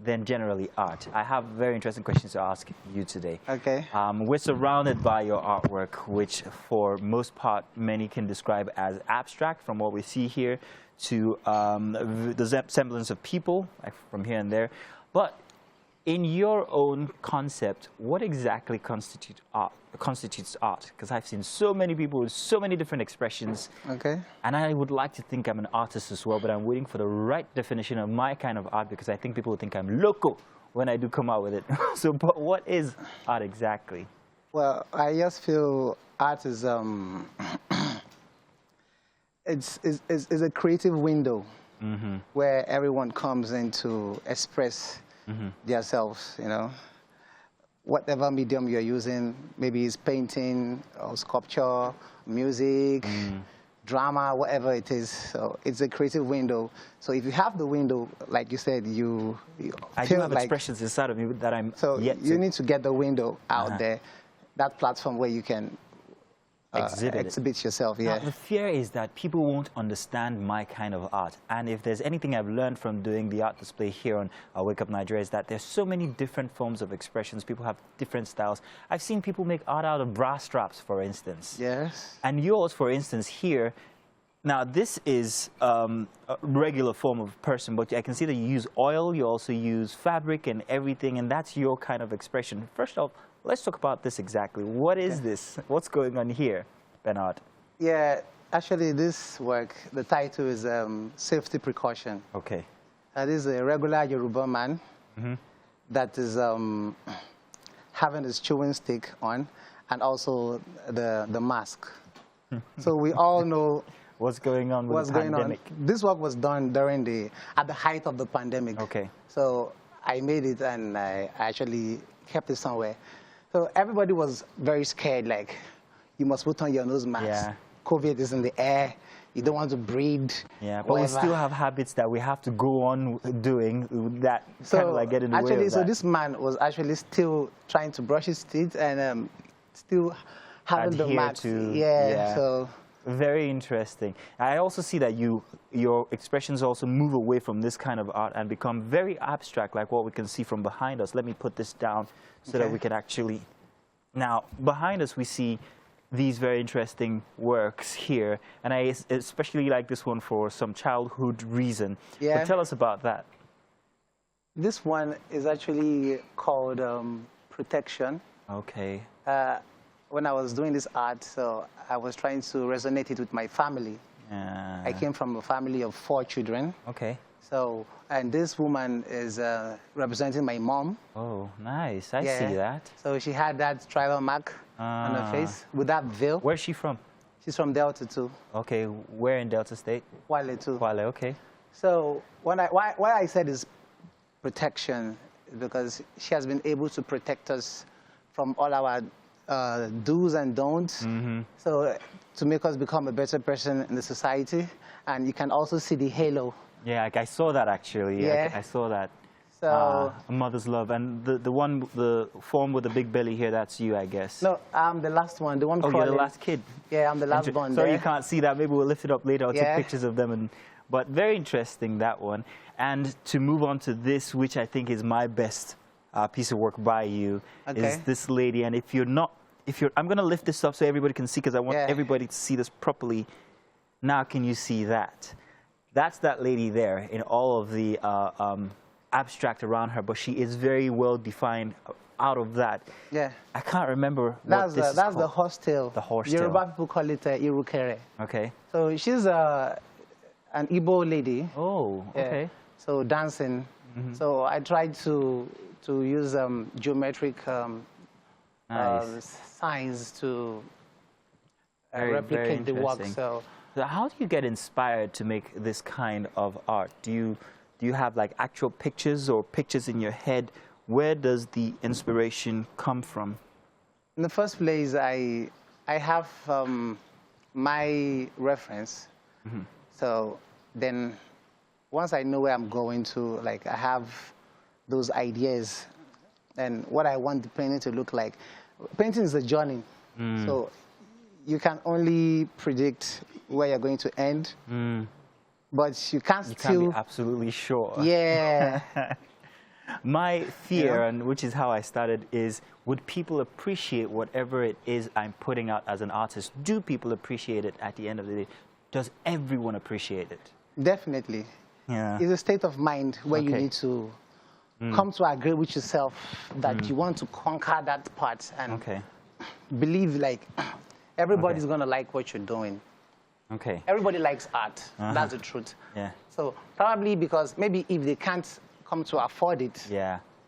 then generally art. I have very interesting questions to ask you today.
Okay.
We're surrounded by your artwork, which for most part, many can describe as abstract from what we see here to the semblance of people, like from here and there. But in your own concept, what exactly constitutes art? Because I've seen so many people with so many different expressions.
Okay.
And I would like to think I'm an artist as well, but I'm waiting for the right definition of my kind of art because I think people will think I'm loco when I do come out with it. So, but what is art exactly?
Well, I just feel art is it's a creative window where everyone comes in to express themselves, you know. Whatever medium you're using, maybe it's painting or sculpture, music, drama, whatever it is. So it's a creative window. So if you have the window, like you said, you
I do
feel
have
like,
expressions inside of me that I'm
so
yet
you
to
need to get the window out there, that platform where you can exhibit yourself.
Now,
Yeah.
the fear is that people won't understand my kind of art. And if there's anything I've learned from doing the art display here on Wake Up Nigeria is that there's so many different forms of expressions. People have different styles. I've seen people make art out of brass straps, for instance.
Yes.
And yours, for instance, here, now this is a regular form of person, but I can see that you use oil, you also use fabric and everything, and that's your kind of expression. First off, let's talk about this exactly. What is this? What's going on here, Bernard?
Yeah, actually this work, the title is Safety Precaution.
Okay.
That is a regular Yoruba man that is having his chewing stick on and also the mask. So we all know
What's going on with
what's
the
going
pandemic?
on. This work was done during at the height of the pandemic.
Okay.
So I made it and I actually kept it somewhere. So everybody was very scared, like, you must put on your nose mask.
Yeah.
COVID is in the air. you don't want to breed.
Yeah, but
whatever.
we still have habits that we have to go on doing that kind of like get in the way
actually,
of
so
that.
this man was actually still trying to brush his teeth and still having the
Adhere
marks.
to-
Yeah, so
Very interesting. I also see that your expressions also move away from this kind of art and become very abstract, like what we can see from behind us. Let me put this down so that we can actually... Now, behind us we see these very interesting works here, and I especially like this one for some childhood reason.
Yeah.
But tell us about that.
this one is actually called Protection.
Okay.
When I was doing this art, so I was trying to resonate it with my family. I came from a family of 4 children.
Okay.
So, and this woman is representing my mom.
Oh, nice. I see that.
So she had that tribal mark on her face with that veil.
Where's she from?
She's from Delta too.
Okay. Where in Delta State?
Wale too.
Wale, okay.
So why I said is protection, because she has been able to protect us from all our do's and don'ts. So to make us become a better person in the society. And you can also see the halo.
Yeah, I saw that actually.
Yeah.
I saw that.
So
A mother's love. And the form with the big belly here, that's you, I guess.
no, I'm the last one, the one
Oh,
crawling.
you're the last kid.
Yeah, I'm the last one.
Sorry
there.
you can't see that. Maybe we'll lift it up later. I'll take
Yeah.
pictures of them. But very interesting, that one. And to move on to this, which I think is my best piece of work by you, is this lady. And I'm going to lift this up so everybody can see, because I want everybody to see this properly. Now can you see that? That's that lady there in all of the abstract around her, but she is very well defined out of that.
Yeah.
I can't remember what
That's
this is
that's the
called.
hostel.
The hostel.
Yoruba people call it Irukere.
Okay.
So she's an Igbo lady.
Oh, okay.
So dancing. So I tried to use geometric signs to
Very
replicate the work.
interesting.
So
So how do you get inspired to make this kind of art? Do you have like actual pictures or pictures in your head? Where does the inspiration come from?
in the first place, I have my reference. So then once I know where I'm going to, like I have those ideas and what I want the painting to look like. Painting is a journey. So you can only predict where you're going to end, but you can't
You
still...
can't be absolutely sure.
Yeah.
My fear, and which is how I started, is would people appreciate whatever it is I'm putting out as an artist? Do people appreciate it at the end of the day? Does everyone appreciate it?
Definitely.
Yeah.
It's a state of mind where you need to come to agree with yourself that you want to conquer that part and believe like everybody's going to like what you're doing.
Okay.
Everybody likes art. That's the truth.
Yeah.
So probably because maybe if they can't come to afford it,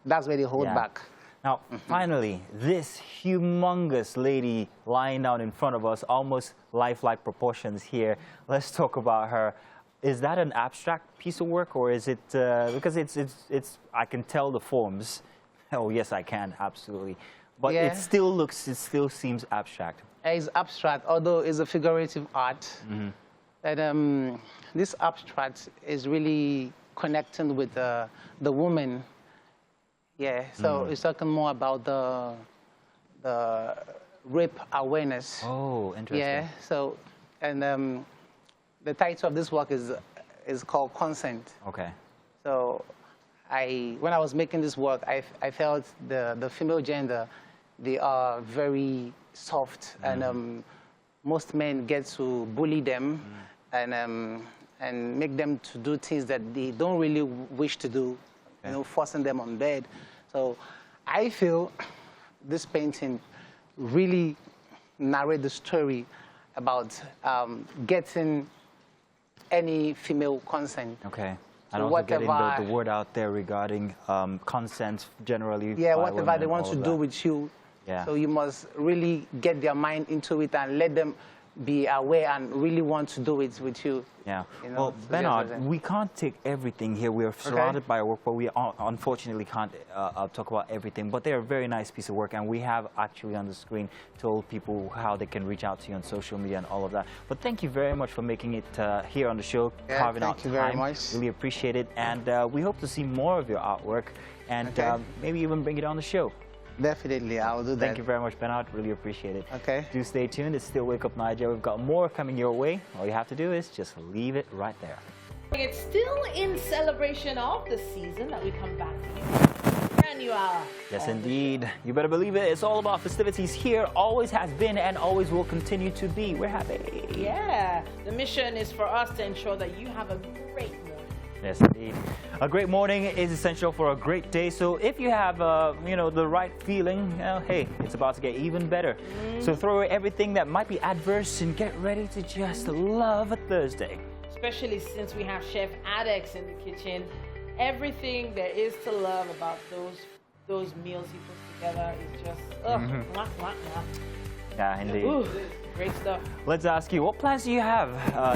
that's where they hold back.
Now, finally, this humongous lady lying down in front of us, almost lifelike proportions here. Let's talk about her. Is that an abstract piece of work, or is it, because it's I can tell the forms. Oh, yes, I can, absolutely. But it still seems abstract.
It's abstract, although it's a figurative art. And this abstract is really connecting with the woman. Yeah, so it's talking more about the rape awareness.
Oh, interesting.
Yeah, so, and the title of this work is called Consent.
Okay.
So when I was making this work, I felt the female gender, they are very soft, and most men get to bully them and make them to do things that they don't really wish to do, you know, forcing them on bed. So I feel this painting really narrates the story about getting any female consent.
Okay. And also getting the word out there regarding consent generally.
Yeah, whatever they want to do with you.
Yeah.
So you must really get their mind into it and let them be aware and really want to do it with you.
Yeah.
You know,
Well,
so
Bernard, we can't take everything here. We are surrounded by our work, but we unfortunately can't talk about everything. But they're a very nice piece of work, and we have actually on the screen told people how they can reach out to you on social media and all of that. But thank you very much for making it here on the show, carving out time.
Thank you very much.
Really appreciate it, and we hope to see more of your artwork, and maybe even bring it on the show.
Definitely, I will do that.
Thank you very much, Bernard. Really appreciate it.
Okay.
Do stay tuned. It's still Wake Up Nigeria. We've got more coming your way. All you have to do is just leave it right there.
It's still in celebration of the season that we come back to you. Brand new hour.
Yes, indeed. You better believe it. It's all about festivities here. Always has been and always will continue to be. We're happy.
Yeah. The mission is for us to ensure that you have a great morning.
Yes, indeed. A great morning is essential for a great day. So if you have, you know, the right feeling, hey, it's about to get even better. So throw away everything that might be adverse and get ready to just love a Thursday.
Especially since we have Chef Adex in the kitchen. Everything there is to love about those meals he puts together is just, mwah, mwah, mwah.
Yeah, indeed.
Ooh, great stuff.
Let's ask you, what plans do you have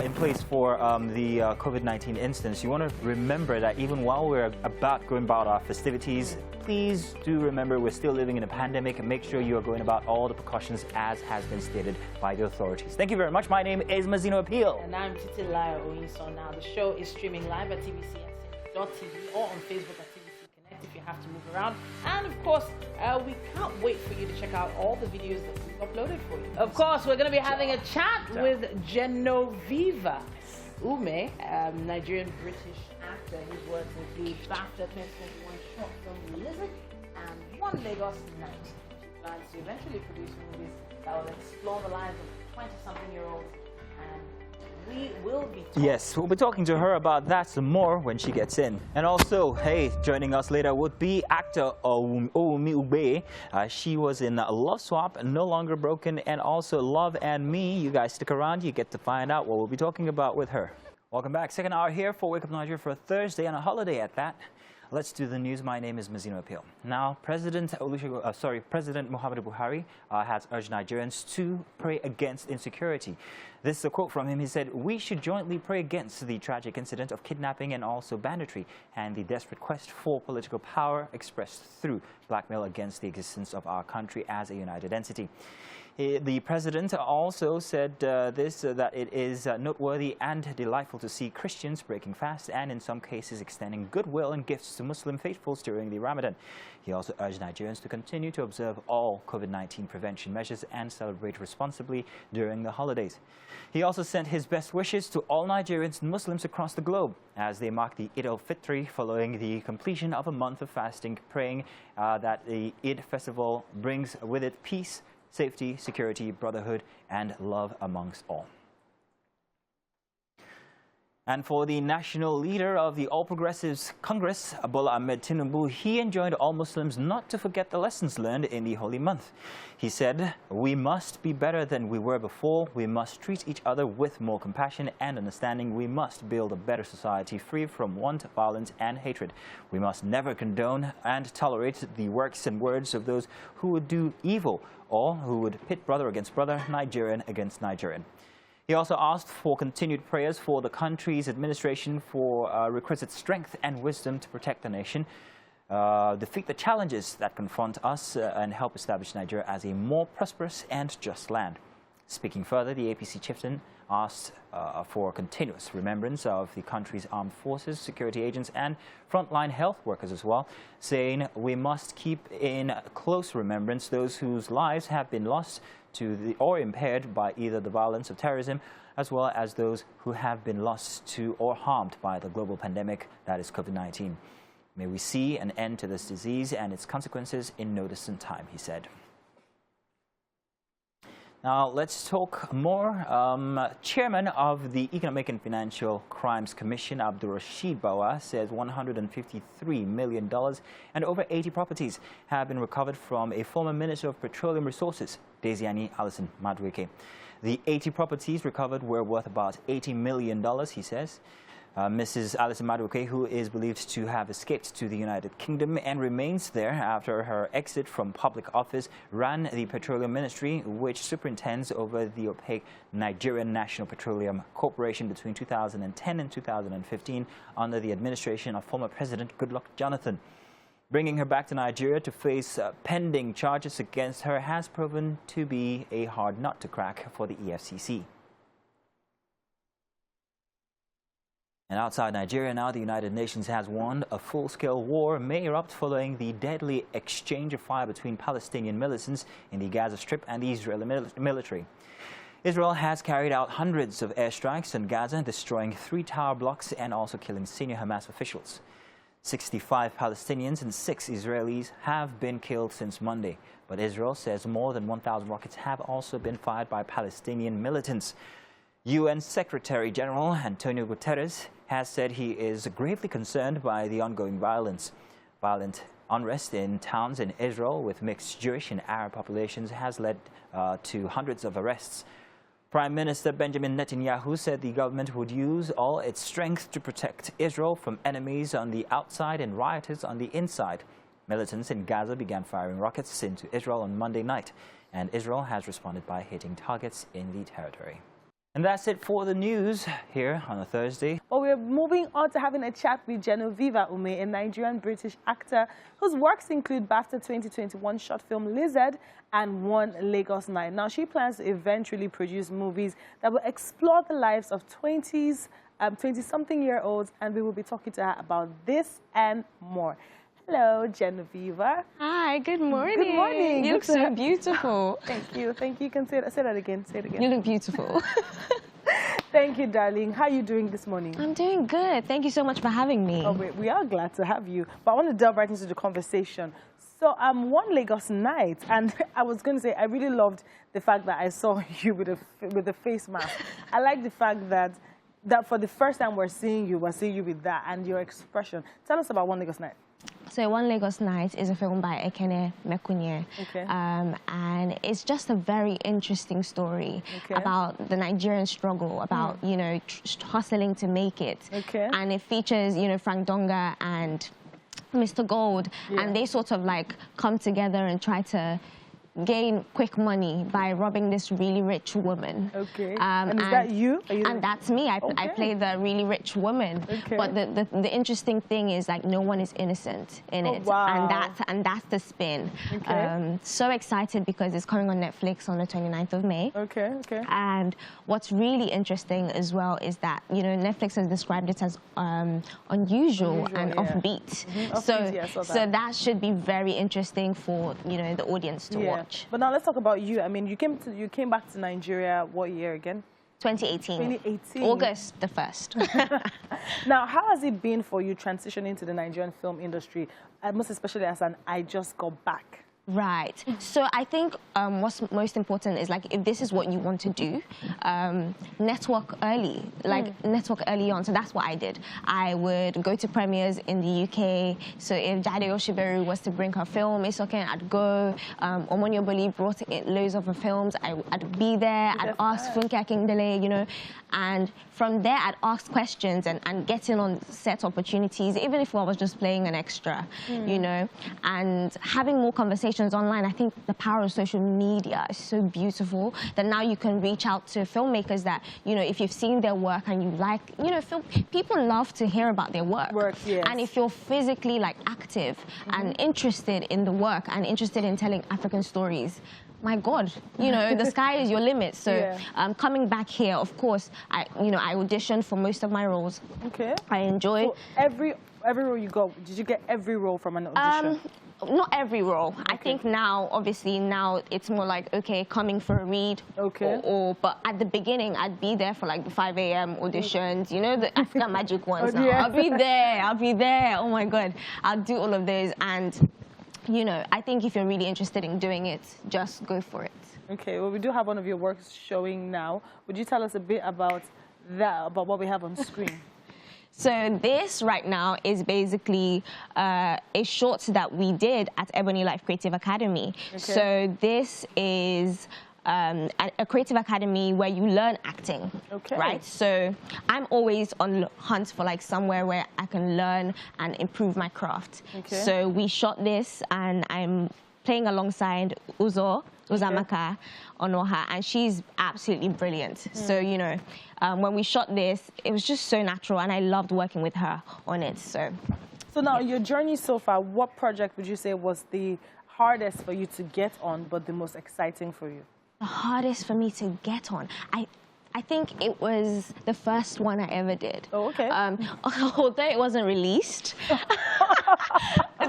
in place for the COVID-19 instance? You want to remember that even while we're going about our festivities, please do remember we're still living in a pandemic, and make sure you are going about all the precautions as has been stated by the authorities. Thank you very much. My name is Mazino Appeal.
And I'm Titilayo Oyinso. Now, the show is streaming live at tvcnc.tv or on Facebook at TVC Connect if you have to move around. And of course, we can't wait for you to check out all the videos that we've uploaded for you. Of course, we're going to be having a chat with Genoviva Ume, Nigerian-British actor whose works include BAFTA 2021 short film Lizard and One Lagos Night. She plans to eventually produce movies that will explore the lives of 20-something-year-olds, and we will be talking.
Yes, we'll be talking to her about that some more when she gets in. And also, hey, joining us later would be actor Oumi Ube. She was in Love Swap, No Longer Broken, and also Love and Me. You guys stick around, you get to find out what we'll be talking about with her. Welcome back. Second hour here for Wake Up Nigeria for a Thursday and a holiday at that. Let's do the news. My name is Mazino Appeal. Now, President Muhammadu Buhari has urged Nigerians to pray against insecurity. This is a quote from him. He said, "We should jointly pray against the tragic incident of kidnapping and also banditry and the desperate quest for political power expressed through blackmail against the existence of our country as a united entity." The president also said that it is noteworthy and delightful to see Christians breaking fast and in some cases extending goodwill and gifts to Muslim faithfuls during the Ramadan. He also urged Nigerians to continue to observe all COVID-19 prevention measures and celebrate responsibly during the holidays. He also sent his best wishes to all Nigerians and Muslims across the globe as they mark the Eid al-Fitr following the completion of a month of fasting, praying that the Eid festival brings with it peace, safety, security, brotherhood, and love amongst all. And for the national leader of the All Progressives Congress, Bola Ahmed Tinubu, he enjoined all Muslims not to forget the lessons learned in the holy month. He said, "We must be better than we were before. We must treat each other with more compassion and understanding. We must build a better society free from want, violence, and hatred. We must never condone and tolerate the works and words of those who would do evil or who would pit brother against brother, Nigerian against Nigerian." He also asked for continued prayers for the country's administration for requisite strength and wisdom to protect the nation, defeat the challenges that confront us, and help establish Nigeria as a more prosperous and just land. Speaking further, the APC chieftain asked for continuous remembrance of the country's armed forces, security agents, and frontline health workers as well, saying we must keep in close remembrance those whose lives have been lost to or impaired by either the violence of terrorism, as well as those who have been lost to or harmed by the global pandemic that is COVID-19. May we see an end to this disease and its consequences in no distant time, he said. Now, let's talk more. Chairman of the Economic and Financial Crimes Commission, Abdul Rashid Bawa, says $153 million and over 80 properties have been recovered from a former Minister of Petroleum Resources, Desiani Alison Madueke. The 80 properties recovered were worth about $80 million, he says. Mrs. Alison Madueke, who is believed to have escaped to the United Kingdom and remains there after her exit from public office, ran the Petroleum Ministry, which superintends over the opaque Nigerian National Petroleum Corporation between 2010 and 2015 under the administration of former President Goodluck Jonathan. Bringing her back to Nigeria to face pending charges against her has proven to be a hard nut to crack for the EFCC. And outside Nigeria now, the United Nations has warned a full-scale war may erupt following the deadly exchange of fire between Palestinian militants in the Gaza Strip and the Israeli military. Israel has carried out hundreds of airstrikes in Gaza, destroying 3 tower blocks and also killing senior Hamas officials. 65 Palestinians and 6 Israelis have been killed since Monday, but Israel says more than 1,000 rockets have also been fired by Palestinian militants. UN Secretary General Antonio Guterres has said he is gravely concerned by the ongoing violence. Violent unrest in towns in Israel with mixed Jewish and Arab populations has led to hundreds of arrests. Prime Minister Benjamin Netanyahu said the government would use all its strength to protect Israel from enemies on the outside and rioters on the inside. Militants in Gaza began firing rockets into Israel on Monday night, and Israel has responded by hitting targets in the territory. And that's it for the news here on a Thursday.
Well, we're moving on to having a chat with Genoveva Ume, a Nigerian-British actor whose works include BAFTA 2021 short film Lizard and One Lagos Night. Now, she plans to eventually produce movies that will explore the lives of 20-something-year-olds, and we will be talking to her about this and more. Hello, Genoveva.
Hi, good morning.
Good morning.
You look so beautiful.
Thank you. Thank you. You can say that again. Say it again.
You look beautiful.
Thank you, darling. How are you doing this morning?
I'm doing good. Thank you so much for having me.
Oh, we are glad to have you. But I want to delve right into the conversation. So, One Lagos Night, and I was going to say, I really loved the fact that I saw you with a face mask. I like the fact that for the first time we're seeing you with that and your expression. Tell us about One Lagos Night.
So One Lagos Night is a film by Ekene Mekunye.
Okay.
And it's just a very interesting story about the Nigerian struggle, about, you know, hustling to make it.
Okay.
And it features, you know, Frank Donga and Mr. Gold, and they sort of like come together and try to gain quick money by robbing this really rich woman.
Okay. And is that you?
And that's me. I play the really rich woman.
Okay.
But the interesting thing is, like, no one is innocent in it.
Wow.
And that's the spin.
Okay.
So excited because it's coming on Netflix on the 29th of May.
Okay, okay.
And what's really interesting as well is that, you know, Netflix has described it as unusual and offbeat. So that should be very interesting for, you know, the audience to watch.
But now let's talk about you. I mean, you came back to Nigeria what year again?
2018.
2018.
August the 1st.
Now, how has it been for you transitioning to the Nigerian film industry, most especially as I just got back?
Right. So I think what's most important is, like, if this is what you want to do, network early, network early on. So that's what I did. I would go to premieres in the UK. So if Jade Oshiberu was to bring her film, Isoken, I'd go. Omonyo Boli brought in loads of her films. I'd be there. I'd ask Funke Akindele, you know. And from there, I'd ask questions and get in on set opportunities, even if I was just playing an extra, you know. And having more conversations online, I think the power of social media is so beautiful that now you can reach out to filmmakers that, you know, if you've seen their work and you like, you know, people love to hear about their work. And if you're physically, like, active and interested in the work and interested in telling African stories, my God, you know, the sky is your limit. So coming back here, of course, I auditioned for most of my roles.
Okay.
I enjoy.
So every role you go, did you get every role from an audition?
Not every role. I think now, obviously, now it's more like, okay, coming for a read.
Okay.
But at the beginning, I'd be there for like the 5 a.m. auditions, you know, the African Magic ones. I'll be there. Oh my God. I'll do all of those. And, you know, I think if you're really interested in doing it, just go for it.
Okay. Well, we do have one of your works showing now. Would you tell us a bit about that, about what we have on screen?
So this right now is basically a short that we did at Ebony Life Creative Academy. Okay. So this is a creative academy where you learn acting.
Okay.
Right? So I'm always on the hunt for like somewhere where I can learn and improve my craft.
Okay.
So we shot this, and I'm playing alongside Uzamaka Onoha, and she's absolutely brilliant. So, you know, when we shot this, it was just so natural, and I loved working with her on it. So
now, your journey so far, what project would you say was the hardest for you to get on, but the most exciting for you?
the hardest for me to get on, I think it was the first one I ever did.
Oh, okay.
Although it wasn't released.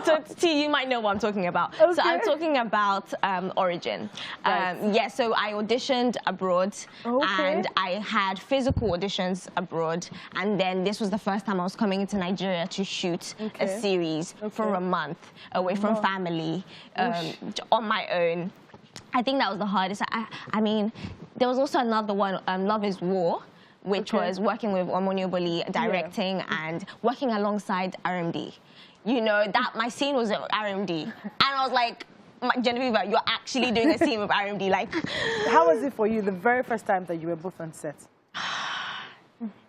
So you might know what I'm talking about.
Okay.
So I'm talking about Origin.
Right.
Yeah, so I auditioned abroad,
Okay.
and I had physical auditions abroad, and then this was the first time I was coming into Nigeria to shoot
Okay.
a series for
Okay.
a month away from family, on my own. I think that was the hardest. I mean, there was also another one, Love is War, which
Okay.
was working with Omonioboli, directing and working alongside RMD. You know, that my scene was at RMD. And I was like, Genevieve, you're actually doing a scene with RMD. Like,
How was it for you the very first time that you were both on set?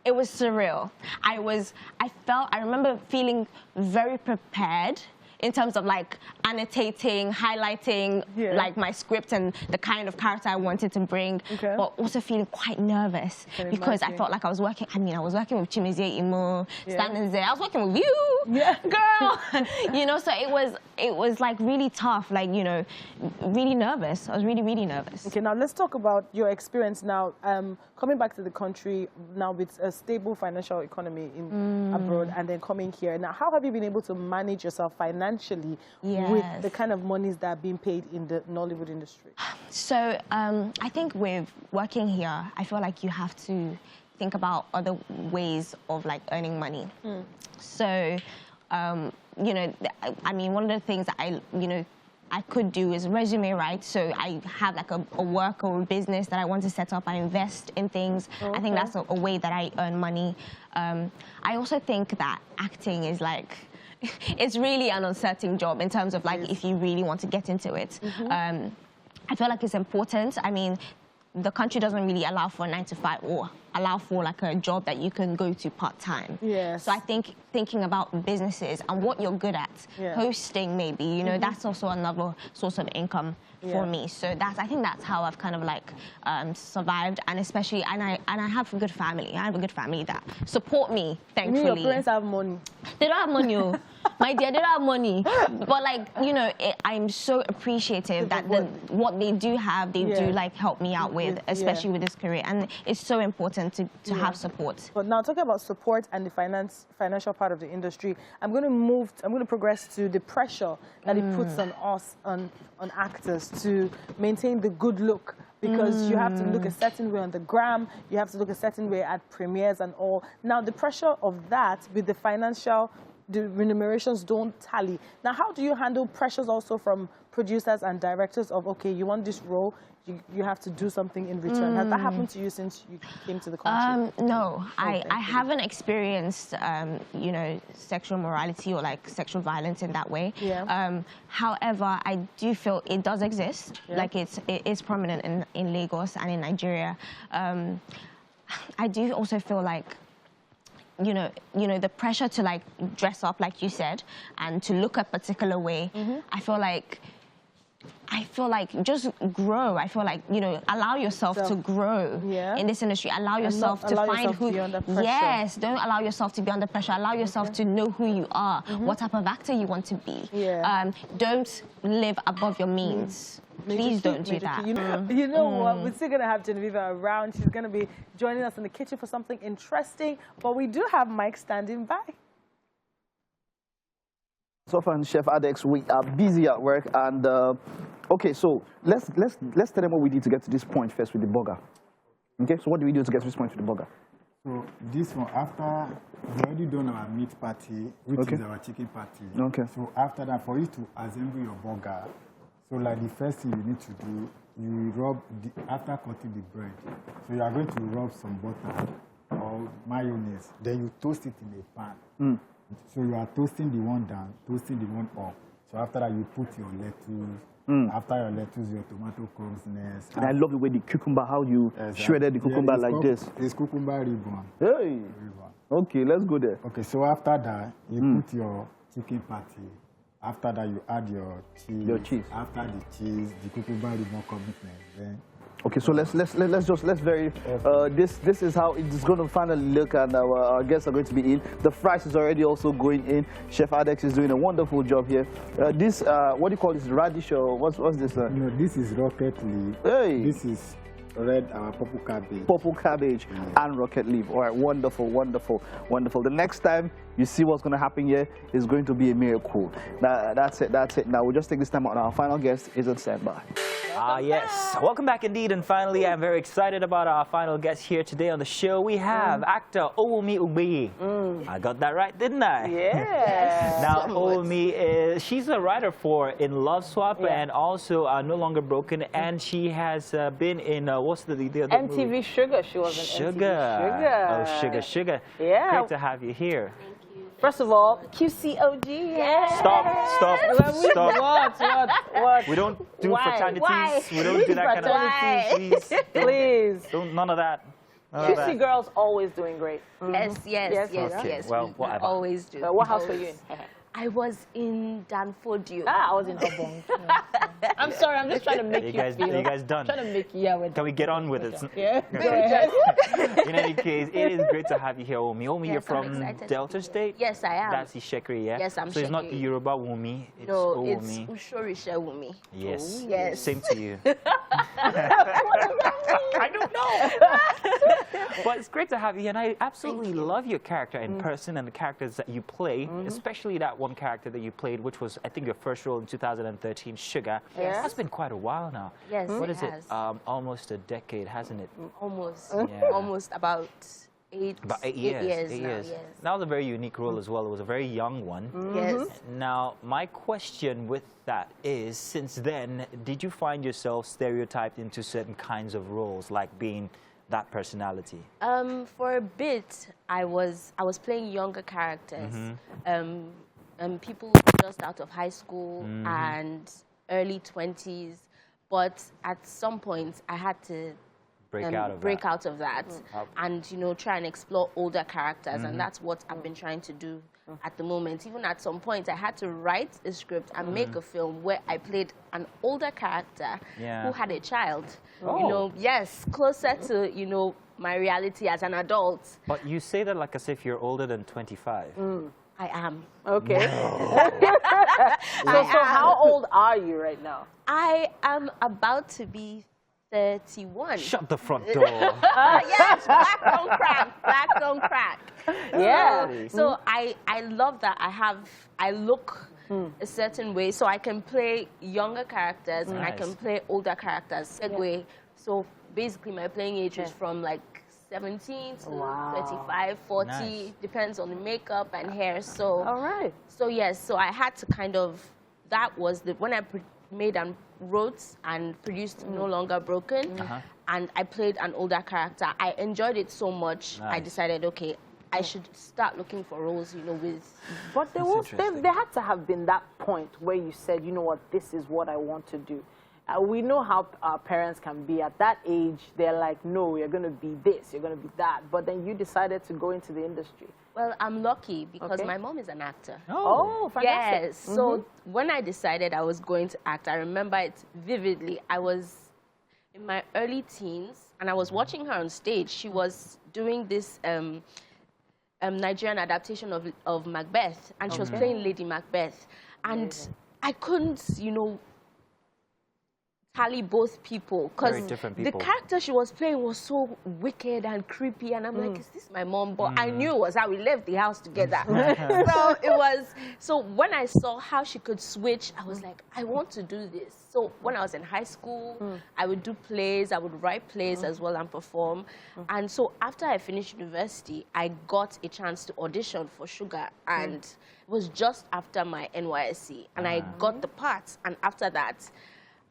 it was surreal. I remember feeling very prepared in terms of like annotating, highlighting like my script and the kind of character I wanted to bring, but also feeling quite nervous because I felt like I was working with Chimezie Imo, standing there. I was working with you, girl. You know, so it was like really tough, like, you know, really nervous. I was really, really nervous.
Okay, now let's talk about your experience now, coming back to the country now with a stable financial economy in abroad and then coming here. Now, how have you been able to manage yourself financially with the kind of monies that are being paid in the Nollywood industry?
So I think with working here, I feel like you have to think about other ways of like earning money. So, you know, I mean, one of the things that I could do is resume, right? So I have like a work or a business that I want to set up. I invest in things. I think that's a way that I earn money. I also think that acting is like, it's really an uncertain job in terms of like if you really want to get into it. I feel like it's important. I mean, the country doesn't really allow for a 9-to-5 or allow for like a job that you can go to part-time.
Yes.
So I think thinking about businesses and what you're good at, hosting maybe, you know, that's also another source of income for me. So I think that's how I've kind of like survived, and especially, and I have a good family. I have a good family that support me, thankfully.
Your parents have money.
They don't have money, oh. My dear, they don't have money. But like, you know, I'm so appreciative that what they do have, they do like help me out with, especially with this career. And it's so important to have support.
But now talking about support and the financial part of the industry, I'm going to progress to the pressure that it puts on us, on actors to maintain the good look. Because you have to look a certain way on the gram, you have to look a certain way at premieres and all. Now, the pressure of that with the remunerations don't tally. Now, how do you handle pressures also from producers and directors of, okay, you want this role, you have to do something in return? Has that happened to you since you came to the country?
No, I haven't experienced, you know, sexual morality or like sexual violence in that way. However, I do feel it does exist. Like it is prominent in Lagos and in Nigeria. I do also feel like, you know, the pressure to like dress up, like you said, and to look a particular way. I feel like just grow. I feel like, you know, allow yourself to grow in this industry. Allow yourself to find who. Yes, don't allow yourself to be under pressure. Allow yourself to know who you are, what type of actor you want to be. Don't live above your means. Please don't do that.
You know what? We're still going to have Genevieve around. She's going to be joining us in the kitchen for something interesting. But we do have Mike standing by.
Sofa and Chef Adex, we are busy at work, and okay, so let's tell them what we need to get to this point first with the burger. Okay, so what do we do to get to this point with the burger?
So this one, after we already done our meat patty, which is our chicken patty.
Okay.
So after that, for you to assemble your burger, so like the first thing you need to do, you rub after cutting the bread. So you are going to rub some butter or mayonnaise. Then you toast it in a pan. So you are toasting the one down, toasting the one up. So after that, you put your lettuce, After your lettuce, your tomato comes next.
And I love the way the cucumber, how you shredded the cucumber like this.
It's cucumber ribbon.
Hey.
Ribbon.
Okay, let's go there.
Okay, so after that, you put your chicken patty. After that, you add your cheese.
Your cheese.
After the cheese, the cucumber ribbon comes next. Then.
Okay, so let's very. This is how it's going to finally look, and our guests are going to be in. The fries is already also going in. Chef Adex is doing a wonderful job here. This what do you call this, radish or what's this?
No, this is rocket leaf.
Hey.
This is red purple cabbage.
Purple cabbage and rocket leaf. All right, wonderful, wonderful, wonderful. The next time you see what's going to happen here is going to be a miracle. That's it. Now we'll just take this time out. Our final guest is on standby.
Yes. Welcome back indeed. And finally, I'm very excited about our final guest here today on the show. We have actor Owumi Ubi. I got that right, didn't I?
Yeah.
Now, Owumi, she's a writer for In Love Swap and also No Longer Broken. And she has been in, what's the other
MTV
movie?
Sugar. She was in MTV Sugar.
Oh, Sugar.
Yeah.
Great to have you here.
First of all, QCOG. Yeah.
Stop.
What?
We don't do fraternities.
Why?
We don't do that kind of thing.
Please.
None of that.
QC girls always doing great.
Yes.
Well,
we
whatever.
always do.
What house were you in?
I was in Danfodio.
I was in Obong. I'm sorry, I'm just trying to make you feel.
Are you guys done?
Trying to make you,
Can we get on with it?
Yeah.
In any case, it is great to have you here, Wumi. Wumi,
Yes,
you're from
I'm excited.
Delta State?
Yes, I am.
That's Ishekri, yeah?
Yes, I'm
So it's not
Shekiri.
Yoruba Wumi, it's
No, it's
Owumi.
Ushorisha Wumi.
Yes.
Yes.
Same to you. I don't know. But it's great to have you, and I absolutely love your character in person and the characters that you play, especially that one character that you played, which was, I think, your first role in 2013, Sugar.
Yes.
That's been quite a while now.
Yes,
What
it
is
has.
it? Almost a decade, hasn't it?
Almost.
Yeah.
Almost about 8
About 8 years.
8 years now, yes.
That was a very unique role as well. It was a very young one.
Yes.
Now, my question with that is, since then, did you find yourself stereotyped into certain kinds of roles, like being that personality?
For a bit, I was playing younger characters. People just out of high school and early 20s. But at some point, I had to break out of that and, try and explore older characters. And that's what I've been trying to do at the moment. Even at some point, I had to write a script and make a film where I played an older character who had a child. Yes, closer to, my reality as an adult.
But you say that like as if you're older than 25.
I am.
Okay. So how old are you right now?
I am about to be 31.
Shut the front door.
Yes, black don't crack.
Yeah.
So I love that I look a certain way, so I can play younger characters and I can play older characters. Segue. So basically my playing age is from like 17 to 35, 40,
Nice.
depends on the makeup and hair. So
All right.
So yes, so I had to kind of, that was when I made and wrote and produced No Longer Broken, and I played an older character. I enjoyed it so much, I decided, okay, I should start looking for roles, with...
But there had to have been that point where you said, you know what, this is what I want to do. We know how our parents can be. At that age, they're like, no, you're going to be this, you're going to be that. But then you decided to go into the industry.
Well, I'm lucky because my mom is an actor.
Oh, fantastic.
Yes. So when I decided I was going to act, I remember it vividly. I was in my early teens, and I was watching her on stage. She was doing this Nigerian adaptation of Macbeth, and she was playing Lady Macbeth. And I couldn't, tally both people because the character she was playing was so wicked and creepy, and I'm like, is this my mom? But I knew it was how we left the house together. So when I saw how she could switch, I was like, I want to do this. So when I was in high school, I would do plays, I would write plays as well and perform. And so after I finished university, I got a chance to audition for Sugar, and it was just after my NYSC, and I got the part. And after that,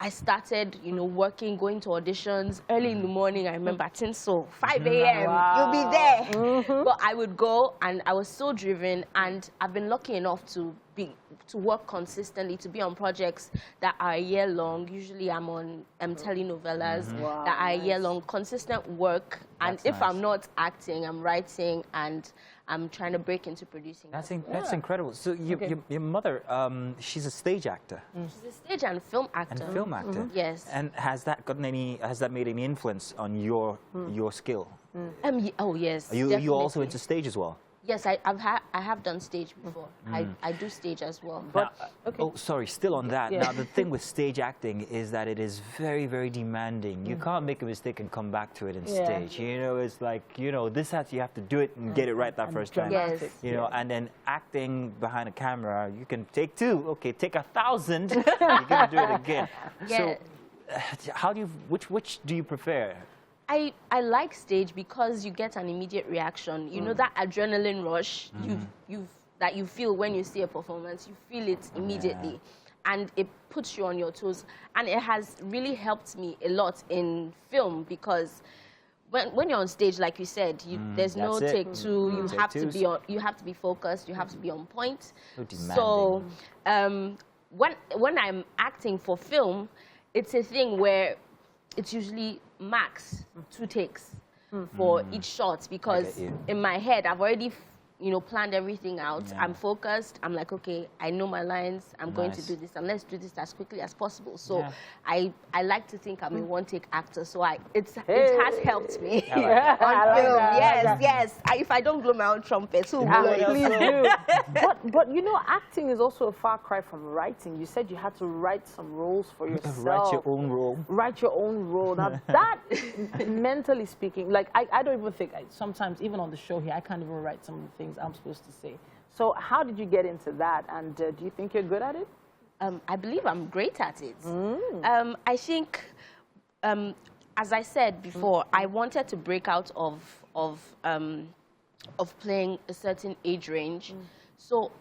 I started, working, going to auditions early in the morning. I remember Tinsel, 5 a.m. You'll be there. But I would go, and I was so driven, and I've been lucky enough to
to work consistently, to be on projects that are a year long. Usually I'm on telenovelas that are a year long, consistent work. And if I'm not acting, I'm writing, and I'm trying to break into producing.
That's incredible. So your mother, she's a stage actor.
She's a stage and film actor.
And film actor.
Yes.
And has that made any influence on your skill?
Oh yes.
Are you also into stage as well?
Yes, I have done stage before. I do stage as well.
But oh, sorry. Still on that. Now the thing with stage acting is that it is very, very demanding. You can't make a mistake and come back to it in stage. You know, it's like you have to do it and get it right that first time.
Yes.
You know, and then acting behind a camera, you can take 2. Okay, take 1,000. You're gonna do it again. So, how do you? Which do you prefer?
I like stage because you get an immediate reaction. You know that adrenaline rush that you feel when you see a performance. You feel it immediately, and it puts you on your toes. And it has really helped me a lot in film because when you're on stage, like you said, there's no take 2. You have to be on. You have to be focused. You have to be on point. So when I'm acting for film, it's a thing where it's usually max 2 takes for each shot because in my head I've already planned everything out. I'm focused. I'm like, okay, I know my lines. I'm going to do this, and let's do this as quickly as possible. So I like to think I'm a one-take actor. So it has helped me on film. Yes. If I don't blow my own trumpet, who will?
Please do. But you know, acting is also a far cry from writing. You said you had to write some roles for yourself.
Write your own role.
Write your own role. Now that, mentally speaking, like I don't even think sometimes even on the show here I can't even write some of the things I'm supposed to say. So how did you get into that, and do you think you're good at it?
I believe I'm great at it. I think, as I said before, I wanted to break out of playing a certain age range. So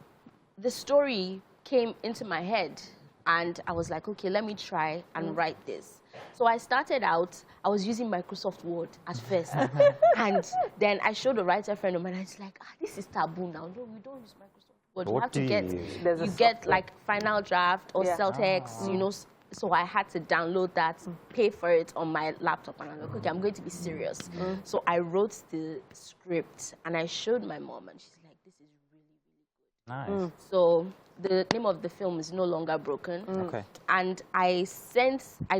the story came into my head, and I was like, okay, let me try and write this. So I started out, I was using Microsoft Word at first. And then I showed a writer friend of mine, and it's like, this is taboo now. No, we don't use Microsoft Word. You have to get like Final Draft or Celtex, you know. So I had to download that, pay for it on my laptop, and I'm like, okay, I'm going to be serious. So I wrote the script, and I showed my mom, and she's like, this is really, really good.
Nice.
So the name of the film is No Longer Broken.
Okay.
And I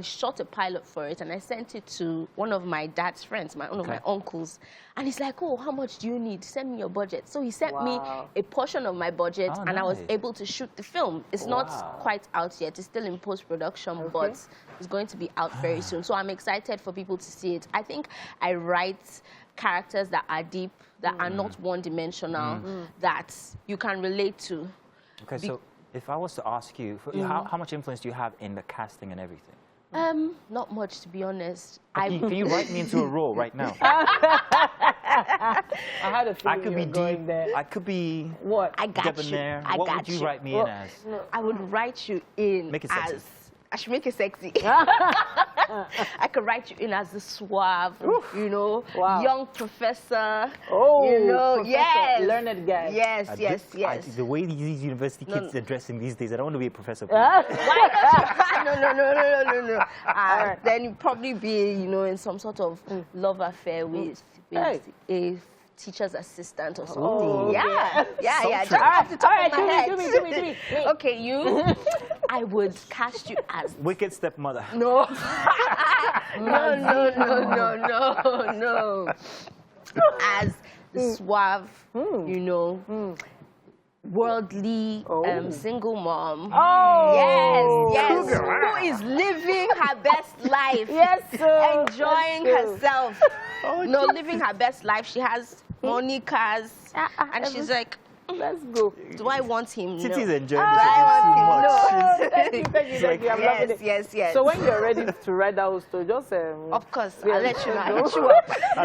shot a pilot for it, and I sent it to one of my dad's friends, one of my uncles. And he's like, oh, how much do you need? Send me your budget. So he sent me a portion of my budget, and I was able to shoot the film. It's not quite out yet. It's still in post-production, but it's going to be out very soon. So I'm excited for people to see it. I think I write characters that are deep, that are not one-dimensional, that you can relate to.
Okay, so if I was to ask you, how much influence do you have in the casting and everything?
Not much, to be honest.
Can you write me into a role right now?
I had a feeling
I could
you
be
were going
deep.
there.
I could be.
What?
I got
debonair.
you.
What would you write me in as?
I would write you in
Make it sexy.
as. I should make it sexy. I could write you in as the suave, you know, young professor.
Oh,
you know,
professor, learned guy.
Yes, yes.
The way these university kids are dressing these days, I don't want to be a professor.
Why not? No. Then you'd probably be, you know, in some sort of love affair with a teacher's assistant or something.
Oh,
yeah. Just off the top of my head. Do me. Okay, you. I would cast you as
Wicked stepmother.
No. As the suave, you know, worldly single mom.
Oh,
yes. Who is living her best life?
Yes, sir.
Enjoying herself. Living her best life. She has money, cars, and she's like,
let's go.
do I want him? No.
Titi's enjoying
Thank you. I'm loving it.
Yes.
So when you're ready to write that whole story, just
of course, I'll let you know.
I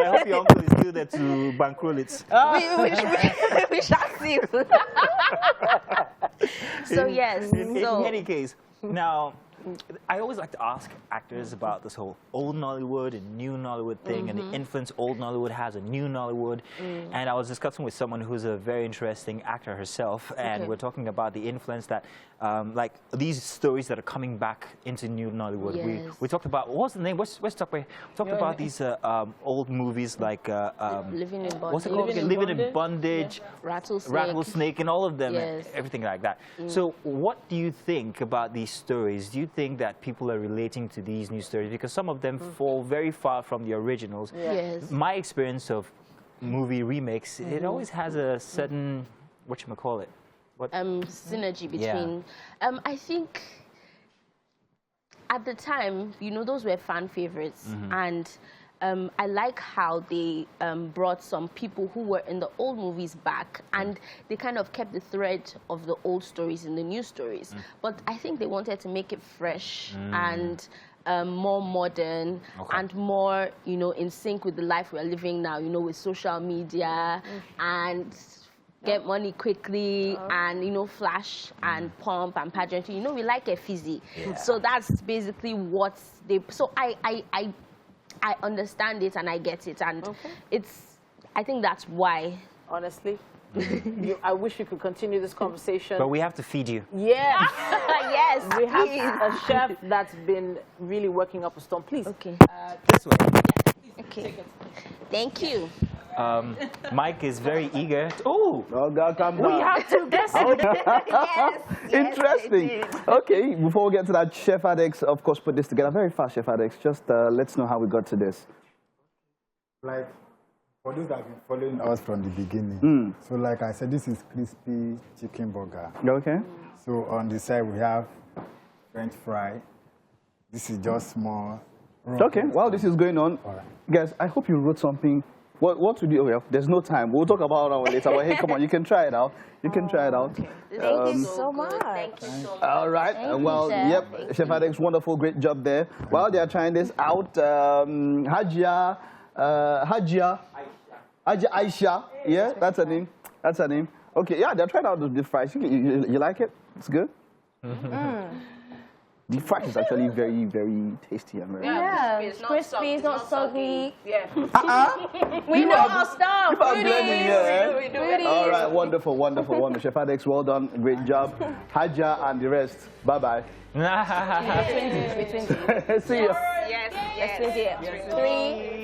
hope your uncle is still there to bankroll it.
We shall see. So yes.
In any case, now I always like to ask actors about this whole old Nollywood and new Nollywood thing and the influence old Nollywood has on new Nollywood. And I was discussing with someone who's a very interesting actor herself, and we're talking about the influence that, like these stories that are coming back into new Nollywood.
Yes.
We talked about, what was the name? We talked about these old movies like
Living in Bondage.
what's it called? Living in Bondage, Rattlesnake, and all of them, and everything like that. So what do you think about these stories? Do you think that people are relating to these new stories? Because some of them fall very far from the originals.
Yes.
My experience of movie remakes, it always has a certain, whatchamacallit?
Synergy between. I think at the time, you know, those were fan favorites, and I like how they brought some people who were in the old movies back, and they kind of kept the thread of the old stories in the new stories. But I think they wanted to make it fresh and more modern and more, you know, in sync with the life we're living now, you know, with social media and get money quickly and, you know, flash and pomp and pageantry. You know, we like a fizzy. So that's basically what they... So I understand it and I get it. And it's... I think that's why.
Honestly. I wish we could continue this conversation.
But we have to feed you.
Yes.
Yes,
We have a chef that's been really working up a storm. Please.
Okay.
This way.
Okay. Thank you.
Mike is very eager. Oh,
God, calm down.
We have to guess it.
Interesting. Okay, before we get to that, Chef Adex, of course, put this together very fast, Chef Adex. Just let's know how we got to this.
Like, for those that have been following us from the beginning, so like I said, this is crispy chicken burger.
Okay.
So on the side we have French fry. This is just small.
Okay, while this is going on, guys, I hope you wrote something. What to do? Oh, yeah, there's no time. We'll talk about it later. But hey, come on, you can try it out. You can try it out.
Thank you so much.
Thank you so much.
All right. Well,
Chef.
yep, Chef Adex, wonderful, great job there. While they are trying this out, Hajia Aisha. Yeah, that's her name. That's her name. Okay, yeah, they're trying out the fries. You like it? It's good? The fries is actually very, very tasty and very
It's crispy, it's not soggy.
Yeah.
We know our stuff.
You are blending, yeah.
We do.
All right, wonderful, wonderful, wonderful. Chef Adex, well done, great job. Haja and the rest, bye-bye.
Between
See you.
Yes.
3